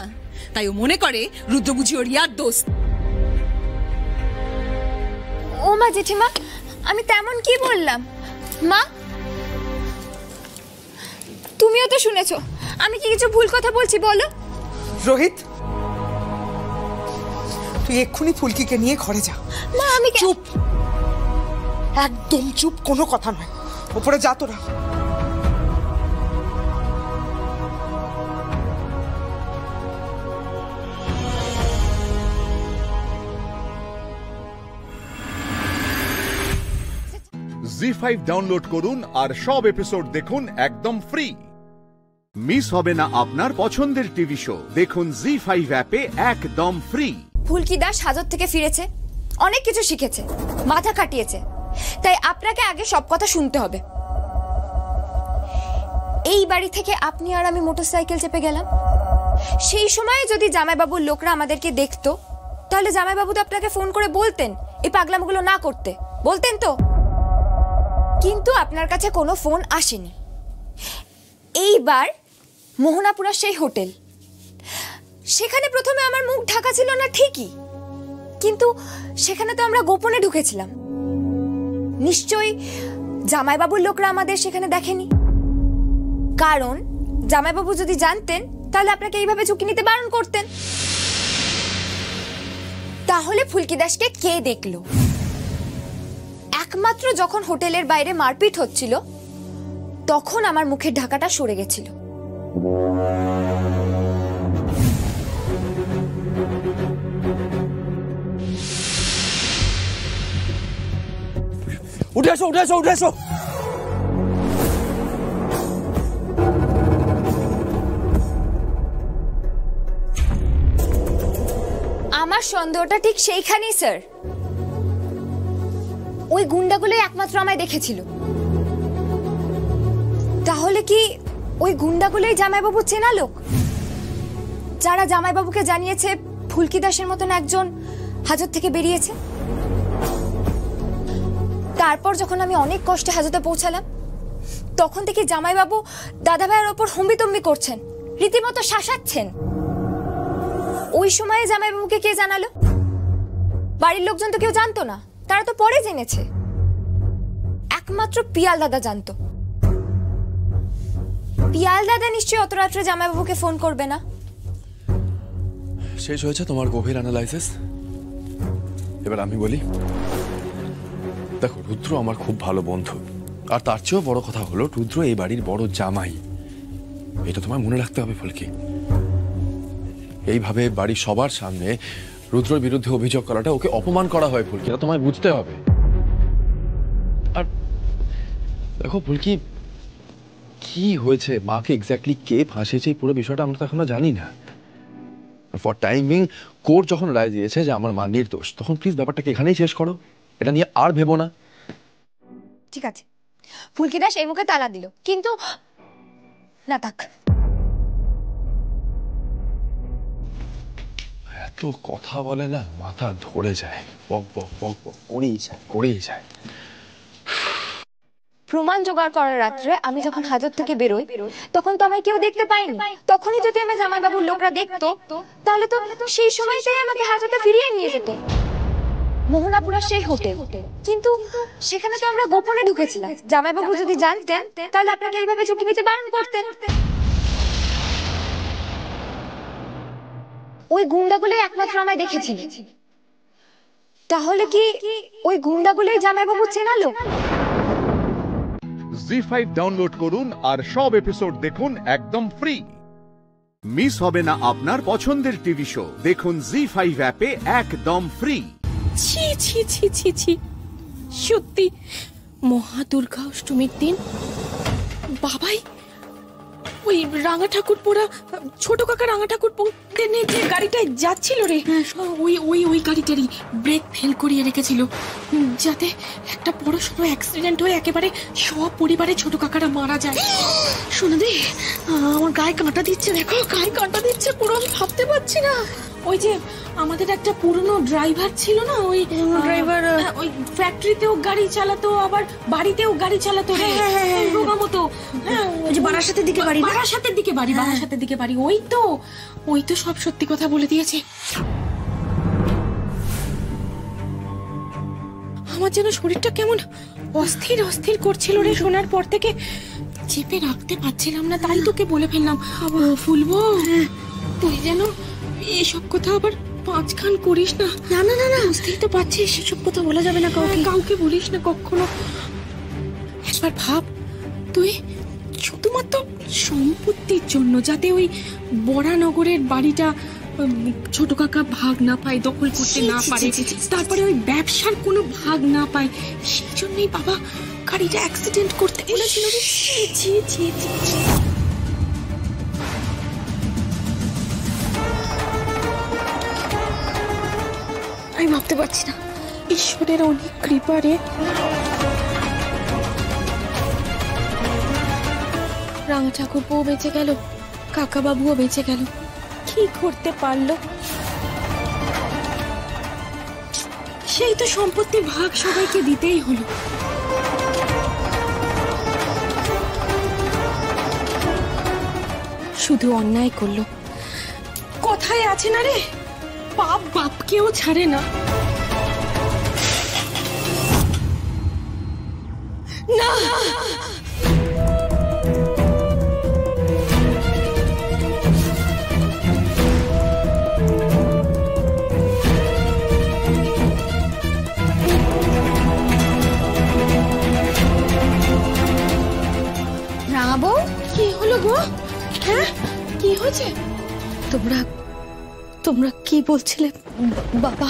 তাই ও মনে করে রুদ্র বুঝি ওর ইয়ার দোস্ত। ও মা, জেঠিমা আমি তেমন কি বললাম? মা তুমিও তো শুনেছো, আমি কি কিছু ভুল কথা বলছি বলো? রোহিত, তুই এক্ষুনি ফুলকিকে নিয়ে ঘরে যা। মা আমি চুপ, একদম চুপ, কোনো কথা নয়। উপরে যা তোরা। জি5 ডাউনলোড করুন আর সব এপিসোড দেখুন একদম ফ্রি। মিস হবে না আপনার পছন্দের টিভি শো। দেখুন জি5 অ্যাপে একদম ফ্রি। ফুলকি দাস হাজত থেকে ফিরেছে, অনেক কিছু শিখেছে, মাথা কাটিয়েছে, তাই আপনাকে আগে সব কথা শুনতে হবে। এই বাড়ি থেকে আপনি আর আমি মোটরসাইকেল চেপে গেলাম, সেই সময় যদি জামাইবাবুর লোকরা আমাদেরকে দেখতো, তাহলে জামাইবাবু তো আপনাকে ফোন করে বলতেন এই পাগলামগুলো না করতে। বলতেন তো, কিন্তু আপনার কাছে কোনো ফোন আসেনি। এইবার মোহনাপুরার সেই হোটেল, সেখানে প্রথমে আমার মুখ ঢাকা ছিল না ঠিকই, কিন্তু সেখানে তো আমরা গোপনে ঢুকেছিলাম। নিশ্চয়ই জামাইবাবুর লোকরা আমাদের সেখানে দেখেনি, কারণ জামাইবাবু যদি জানতেন তাহলে আপনাকে এইভাবে ঝুঁকি নিতে বারণ করতেন। তাহলে ফুলকি দাসকে কে দেখলো? একমাত্র যখন হোটেলের বাইরে মারপিট হচ্ছিল তখন আমার মুখের ঢাকাটা সরে গেছিল। উঠে এসো, উঠে এসো, উঠে এসো। আমার সন্দেহটা ঠিক সেইখানেই স্যার। ওই গুন্ডাগুলোই একমাত্র আমায় দেখেছিল। তাহলে কি ওই গুন্ডাগুলোই জামাইবাবু চেনা লোক, যারা জামাইবাবুকে জানিয়েছে ফুলকি দাসের মতন একজন হাজত থেকে বেরিয়েছে? তারপর যখন আমি অনেক কষ্টে হাজতে পৌঁছালাম তখন থেকে জামাইবাবু দাদা ভাইয়ের ওপর হম্বিতম্বি করছেন, রীতিমতো শাসাচ্ছেন। ওই সময়ে জামাইবাবুকে কে জানালো? বাড়ির লোকজন তো কেউ জানতো না, তারা তো পরে জেনেছে। একমাত্র পিয়াল দাদা জানতো। পিয়াল দাদা নিশ্চয়ই অত রাত্রে জামাইবাবুকে ফোন করবে না। শেষ হয়েছে তোমার গভীর অ্যানালাইসিস। এবার আমি বলি, দেখো রুদ্র আমার খুব ভালো বন্ধু, আর তার চেয়েও বড় কথা হলো রুদ্র এই বাড়ির বড় জামাই। এটা তোমায় মনে রাখতে হবে ফুলকি। এইভাবে বাড়ির সবার সামনে রুদ্রের বিরুদ্ধে অভিযোগ করাটা ওকে অপমান করা হয় ফুলকি, এটা তোমায় বুঝতে হবে। আর দেখো ফুলকি, কি হয়েছে, মাকে এক্স্যাক্টলি কে ফাঁসিয়েছে এই পুরো বিষয়টা আমরা তো এখনো জানি না। ফর টাইম বিং কোর্ট যখন রায় দিয়েছে যে আমার মা নির্দোষ, তখন প্লিজ ব্যাপারটাকে এখানেই শেষ করো, এটা নিয়ে আর ভেবো না। ঠিক আছে, ফুলকি দাস এই মুখে তালা দিল, কিন্তু না থাক। এত কথা বলে না, মাথা ধরে যায়, বক বক বক বক করেই যায়, করেই যায়। প্রমাণ জোগাড় করার রাত্রে আমি যখন হাজত থেকে বেরোই তখন তো আমায় কেউ দেখতে পায়নি। তখনই যদি আমি জামাইবাবুর লোকরা দেখতো তাহলে তো সেই সময়টাই আমাকে হাজতে ফিরিয়ে নিয়ে যেত, মোহনাপুরার সেই হোটেল। কিন্তু সেখানে তো আমরা গোপনে ঢুকেছিলাম। জামাইবাবু যদি জানতেন তাহলে আপনাকে এইভাবে ঝুঁকি নিতে বারণ করতেন। ওই গুন্ডাগুলোই একমাত্র আমায় দেখেছিল। তাহলে কি ওই গুন্ডাগুলোই জামাইবাবু চেনালো? জি5 ডাউনলোড করুন আর সব এপিসোড দেখুন একদম ফ্রি। মিস হবে না আপনার পছন্দের টিভি শো, দেখুন জি5 অ্যাপে একদম ফ্রি। ছি ছি ছি ছি ছি, সত্যি মহা দুর্গা অষ্টমীর দিন বাবাই ওই রাঙা ঠাকুর পোড়া ছোট কাকা রাঙা ঠাকুর পোড়া নিয়ে যে গাড়িটায় যাচ্ছিল রে, ওই ওই ওই গাড়িটারই ব্রেক ফেল করিয়ে রেখেছিল, যাতে একটা বড় সড়ো অ্যাক্সিডেন্ট হয়ে একেবারে সব পরিবারে ছোট কাকারা মারা যায়। শোনো দে, আমার গায়ে কাঁটা দিচ্ছে, দেখো গায়ে কাঁটা দিচ্ছে পুরো, আমি ভাবতে পারছি না। ওই যে আমাদের একটা পুরনো ড্রাইভার ছিল না, ওই ড্রাইভার ওই ফ্যাক্টরিতেও গাড়ি চালাতো, আবার বাড়িতেও গাড়ি চালাতো রে, রোগা মতো। ওই যে বারাসাতের দিকে বাড়ি, বারাসাতের দিকে বাড়ি, বারাসাতের দিকে বাড়ি, ওই তো সব সত্যি কথা বলে দিয়েছে। আমার যেন শরীরটা কেমন অস্থির অস্থির করছিল রে, শোনার পর থেকে চেপে রাখতে পারছিলাম না, তাই তোকে বলে ফেললাম। ফুলবো, তুই যেন এসব কথা আবার পাঁচখান করিস না। না না না না, বুঝতেই তো পারছিস, সেসব কথা বলা যাবে না কাউকে, কাউকে বলিস না কখনো। একবার ভাব, তুই শুধুমাত্র সম্পত্তির জন্য, যাতে ওই বড়ানগরের বাড়িটা ছোট কাকা ভাগ না পায়, দখল করতে না পারে, তারপরে ওই ব্যবসার কোনো ভাগ না পায়, সেই জন্যই বাবা গাড়িটা অ্যাক্সিডেন্ট করতে বলেছিল। আমি ভাবতে পারছি না, ঈশ্বরের অনেক কৃপা রে। রাঙা ঠাকুরপো বেঁচে গেল, কাকা বাবুও বেঁচে গেল, কি করতে পারলো? সেই তো সম্পত্তির ভাগ সবাইকে দিতেই হলো। শুধু অন্যায় করলো। কথায় আছে না রে, পাপ বাপকেও ছাড়ে না। না রাবো, কি হলো গো? হ্যাঁ, কি হয়েছে? তোমরা তোমরা কি বলছিলে? বাবা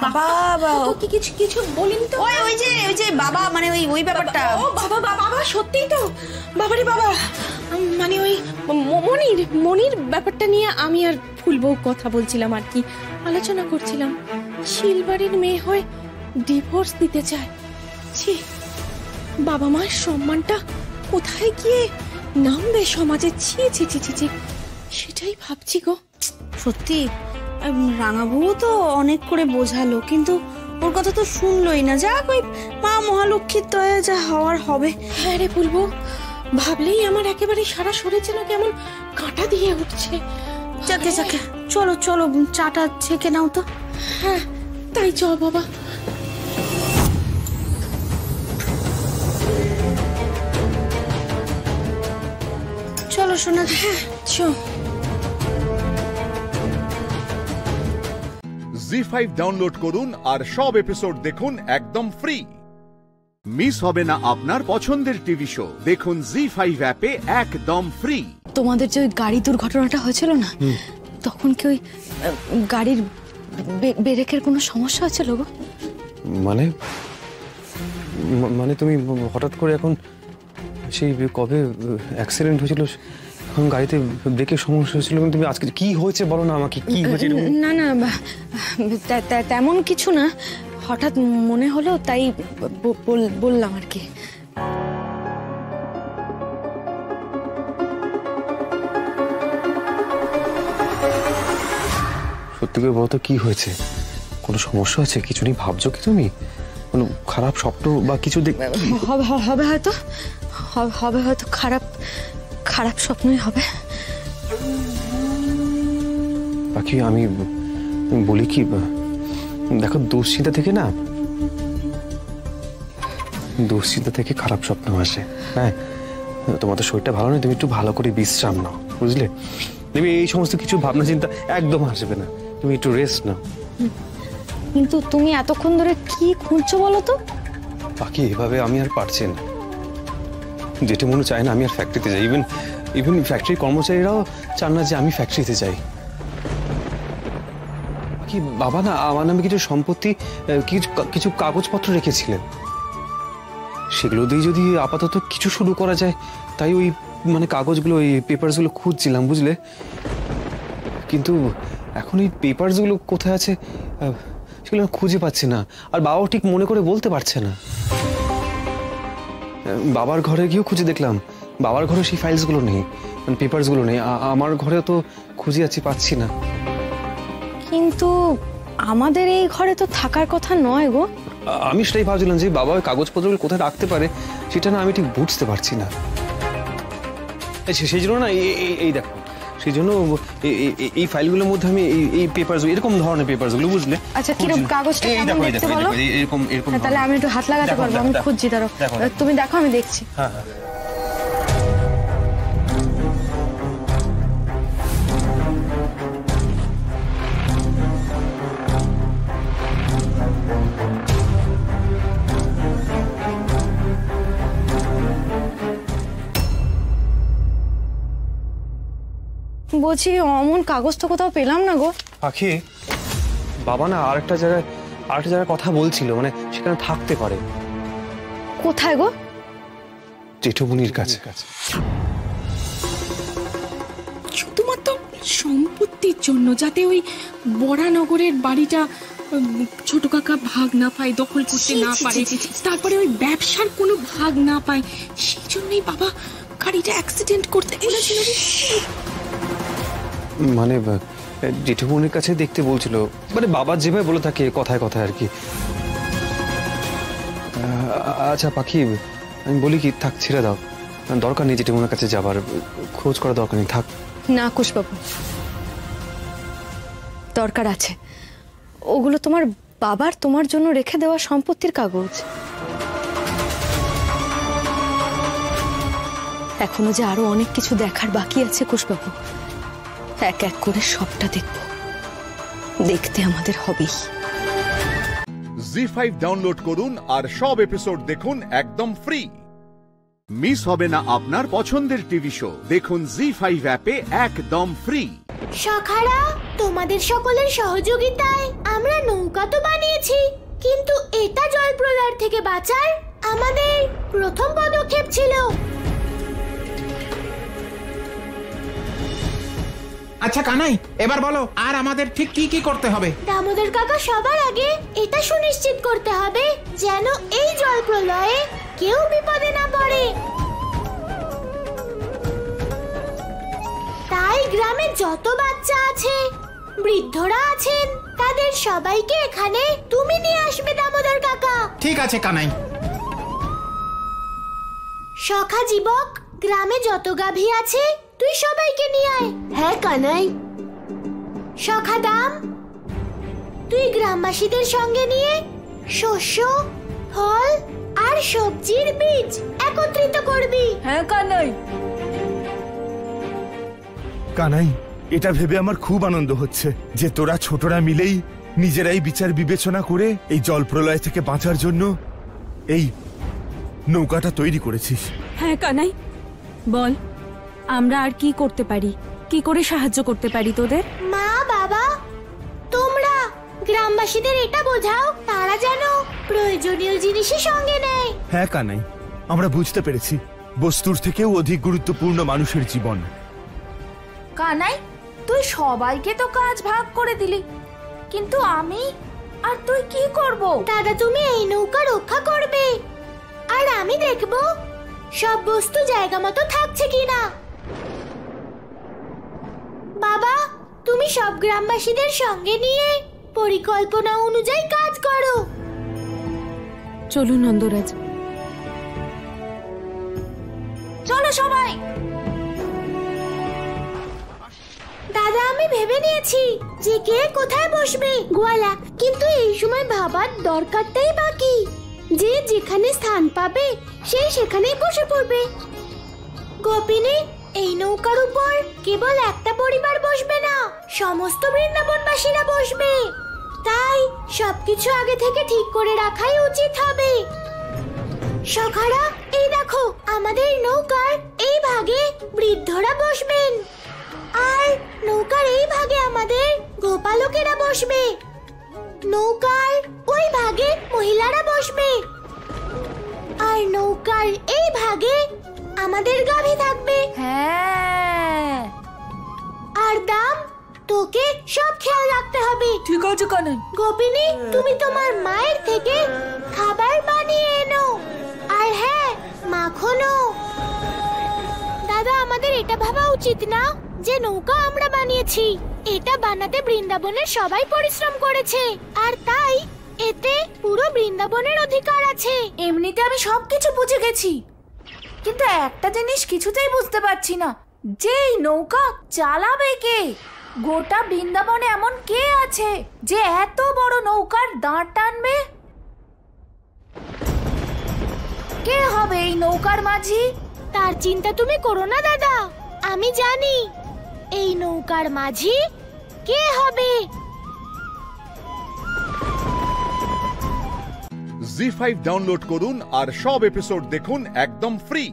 বাবা কি কিছু কিছু বলিনি তো। ওই যে বাবা মানে ওই ব্যাপারটা। ও বাবা বাবা সত্যিই তো। বাবারে বাবা, মানে ওই মনির ব্যাপারটা নিয়ে আমি আর ফুলবউ কথা বলছিলাম আর কি, আলোচনা করছিলাম। শিলবাড়ির মেয়ে হয়ে ডিভোর্স দিতে চায়। ছি, বাবা মায়ের সম্মানটা কোথায় গিয়ে নামবে সমাজে। ছি ছি ছি ছি ছি, সেটাই ভাবছি গো। সত্যি রাঙাবুও তো অনেক করে বোঝালো, কিন্তু ওর কথা তো শুনলোই না। যাক, ওই মা মহালক্ষ্মীর দয়া যা হওয়ার হবে। হ্যাঁ রে বলবো, ভাবলেই আমার একেবারে সারা শরীর যেন কেমন কাঁটা দিয়ে উঠছে। যাকে চলো চলো, চাটা ছেঁকে নাও তো। হ্যাঁ তাই চ বাবা। চলো শোনা। হ্যাঁ চ। জি5 ডাউনলোড করুন আর সব এপিসোড দেখুন একদম ফ্রি। মিস হবে না আপনার পছন্দের টিভি শো। দেখুন জি5 অ্যাপে একদম ফ্রি। তোমাদের যে ওই গাড়ি দুর্ঘটনাটা হয়েছিল না, তখন কি ওই গাড়ির ব্রেকের কোনো সমস্যা হয়েছিল গো? মানে তুমি হঠাৎ করে এখন সেই কবে অ্যাক্সিডেন্ট হয়েছিল, এখন গাড়িতে ব্রেকের সমস্যা হয়েছিল, তুমি আজকে কি হয়েছে বলো না আমাকে, কি হয়েছে? না না, তেমন কিছু না, হঠাৎ মনে হলো তাই বললাম আর কি। সত্যি করে বলো তো, কি হয়েছে? কোনো সমস্যা আছে? কিছু নিয়ে ভাবছো কি তুমি? কোনো খারাপ স্বপ্ন বা কিছু হবে হয়তো, হবে হয়তো, খারাপ স্বপ্নই হবে। বাকি আমি বলি কি, দেখো দুশ্চিন্তা থেকে খারাপ স্বপ্ন আসে। হ্যাঁ, তোমাদের শরীরটা ভালো নেই, তুমি একটু ভালো করে বিশ্রাম নাও, বুঝলে? তুমি এই সমস্ত কিছু ভাবনা চিন্তা একদম আসবে না, তুমি একটু রেস্ট নাও। কিন্তু তুমি এতক্ষণ ধরে কি খুঁজছো বলো তো? বাকি এভাবে আমি আর পারছি না। যেটা মনে চায় না আমি আর ফ্যাক্টরিতে যাই। ইভেন ফ্যাক্টরির কর্মচারীরাও চান না যে আমি ফ্যাক্টরিতে যাই। কি বাবা না আমার নামে কিছু সম্পত্তি, কিছু কাগজপত্র রেখেছিলেন, সেগুলো দিয়ে যদি আপাতত কিছু শুরু করা যায়, তাই ওই মানে কাগজগুলো, ওই পেপারসগুলো খুঁজছিলাম, বুঝলে? কিন্তু এখন এই পেপারসগুলো কোথায় আছে সেগুলো খুঁজে পাচ্ছি না, আর বাবাও ঠিক মনে করে বলতে পারছে না। বাবার ঘরে গিয়েও খুঁজে দেখলাম, বাবার ঘরে সেই ফাইলসগুলো নেই, মানে পেপারসগুলো নেই। আমার ঘরেও তো খুঁজে পাচ্ছি না। কিন্তু আমাদের এই ঘরে তো থাকার কথা নয় গো। আমি সেটাই ভাবছিলাম যে বাবা ওই কাগজপত্রগুলো কোথায় রাখতে পারে, সেটা না আমি ঠিক বুঝতে পারছি না। সেই জন্য না এই দেখো, সেই জন্য এই ফাইলগুলোর মধ্যে আমি এই পেপারস, এরকম ধরনের পেপারসগুলো, বুঝলে? আচ্ছা, কিরকম কাগজটা কেমন দেখতে বলো? এরকম তাহলে আমি একটু হাত লাগাতে পারবো? আমি খুঁজছি, দাঁড়াও, তুমি দেখো আমি দেখছি। হ্যাঁ। বলছি, অমন কাগজ তো কোথাও পেলাম না গো। পাখি, বাবা না আরেকটা জায়গায় কথা বলছিল, মানে সেখানে থাকতে পারে। কোথায় গো? জেঠুমনির কাছে। শুধুমাত্র সম্পত্তির জন্য, যাতে ওই বড়ানগরের বাড়িটা ছোট কাকা ভাগ না পায়, দখল করতে না পারে, তারপরে ওই ব্যবসার কোনো ভাগ না পায়, সেই জন্যই বাবা গাড়িটা অ্যাক্সিডেন্ট করতে বলেছিল। মানে জেঠুমনির কাছে দেখতে বলছিল, মানে বাবা যেভাবে বলে থাকে কথায় কথায় আর কি। আচ্ছা পাখি, আমি বলি কি, থাক ছেড়ে দাও, দরকার নেই জেঠুমনির কাছে যাবার, খোঁজ করা দরকার নেই, থাক। না কুশবাবু, দরকার আছে। ওগুলো তোমার বাবার তোমার জন্য রেখে দেওয়া সম্পত্তির কাগজ। এখনো যে আরো অনেক কিছু দেখার বাকি আছে কুশবাবু, এক এক করে সবটা দেখব, দেখতে আমাদের হবেই। জি5 ডাউনলোড করুন আর সব এপিসোড দেখুন একদম ফ্রি। মিস হবে না আপনার পছন্দের টিভি শো, দেখুন জি5 অ্যাপে একদম ফ্রি। সখারা, তোমাদের সকলের সহযোগিতায় আমরা নৌকা তো বানিয়েছি, কিন্তু এটা জল প্রলয়ের থেকে বাঁচার আমাদের প্রথম পদক্ষেপ ছিল। আচ্ছা কানাই, এবার বলো আর আমাদের ঠিক কি কি করতে হবে? দামোদর কাকা, সবার আগে এটা সুনিশ্চিত করতে হবে যেন এই জল প্রলয়ে কেউ বিপদে না পড়ে। তাই গ্রামে যত বাচ্চা আছে, বৃদ্ধরা আছেন, তাদের সবাইকে এখানে তুমি নিয়ে আসবে দামোদর কাকা। ঠিক আছে কানাই। সখা জীবক, গ্রামে যত গাভী আছে তুই সবাইকে নিয়ে আয়। হ্যাঁ কানাই। সখা দাম, তুই গ্রামবাসীদের সঙ্গে নিয়ে শস্য, ফল আর সবজির বীজ একত্রিত করবি। হ্যাঁ কানাই। কানাই, এটা ভেবে আমার খুব আনন্দ হচ্ছে যে তোরা ছোটরা মিলেই নিজেরাই বিচার বিবেচনা করে এই জল প্রলয় থেকে বাঁচার জন্য এই নৌকাটা তৈরি করেছিস। হ্যাঁ কানাই, বল আমরা আর কি করতে পারি, কি করে সাহায্য করতে পারি তোদের? মা, বাবা, তোমরা গ্রামবাসীদের এটা বোঝাও তারা যেন প্রয়োজনীয় জিনিসই সঙ্গে নেয়। হ্যাঁ কানাই, আমরা বুঝতে পেরেছি বস্তুর থেকেও অধিক গুরুত্বপূর্ণ মানুষের জীবন। কানাই, তুই সবাইকে তো কাজ ভাগ করে দিলি, কিন্তু আমি আর তুই কি করব? দাদা, তুমি এই নৌকা রক্ষা করবে আর আমি দেখব সব বস্তু জায়গা মতো থাকছে কিনা। বাবা, তুমি সব গ্রামবাসীদের সঙ্গে নিয়ে পরিকল্পনা অনুযায়ী কাজ করো। চলো নন্দরাজ, চলো সবাই। দাদা, আমি ভেবে নিয়েছি যে কে কোথায় বসবে গোয়ালা, কিন্তু এই সময় ভাবার দরকারটাই বাকি। যে যেখানে স্থান পাবে সেই সেখানেই বসে পড়বে। গোপিনী, এই নৌকার উপর কেবল একটা পরিবার বসবে না, সমস্ত বৃন্দাবনবাসীরা বসবে। তাই সবকিছু আগে থেকে ঠিক করে রাখাই উচিত হবে। সখারা, এই দেখো, আমাদের নৌকার এই ভাগে বৃদ্ধরা বসবেন, আর নৌকার এই ভাগে আমাদের গোপালকেরা বসবে। নৌকার ওই ভাগে মহিলারা বসবে, আর নৌকার এই ভাগে আমাদের গাভী থাকবে। হ্যাঁ। আর দাম, তোকে সব খেয়াল রাখতে হবে। ঠিক আছে কানাই। গোপিনী, তুমি তোমার মায়ের থেকে খাবার বানিয়ে এনো, আর হ্যাঁ, মাখনও। দাদা, আমাদের এটা ভাবা উচিত না যে নৌকা আমরা বানিয়েছি, এটা বানাতে বৃন্দাবনের সবাই পরিশ্রম করেছে, আর তাই এতে পুরো বৃন্দাবনের অধিকার আছে। এমনিতে আমি সবকিছু বুঝে গেছি, কিন্তু একটা জিনিস কিছুতেই বুঝতে পারছি না, যে এই নৌকা চালাবে কে? গোটা বৃন্দাবনে এমন কে আছে যে এত বড় নৌকার দাঁড় টানবে? কে হবে এই নৌকার মাঝি? তার চিন্তা তুমি করো না দাদা, আমি জানি এই নৌকার মাঝি কে হবে। জি5 ডাউনলোড করুন আর সব এপিসোড দেখুন একদম ফ্রি।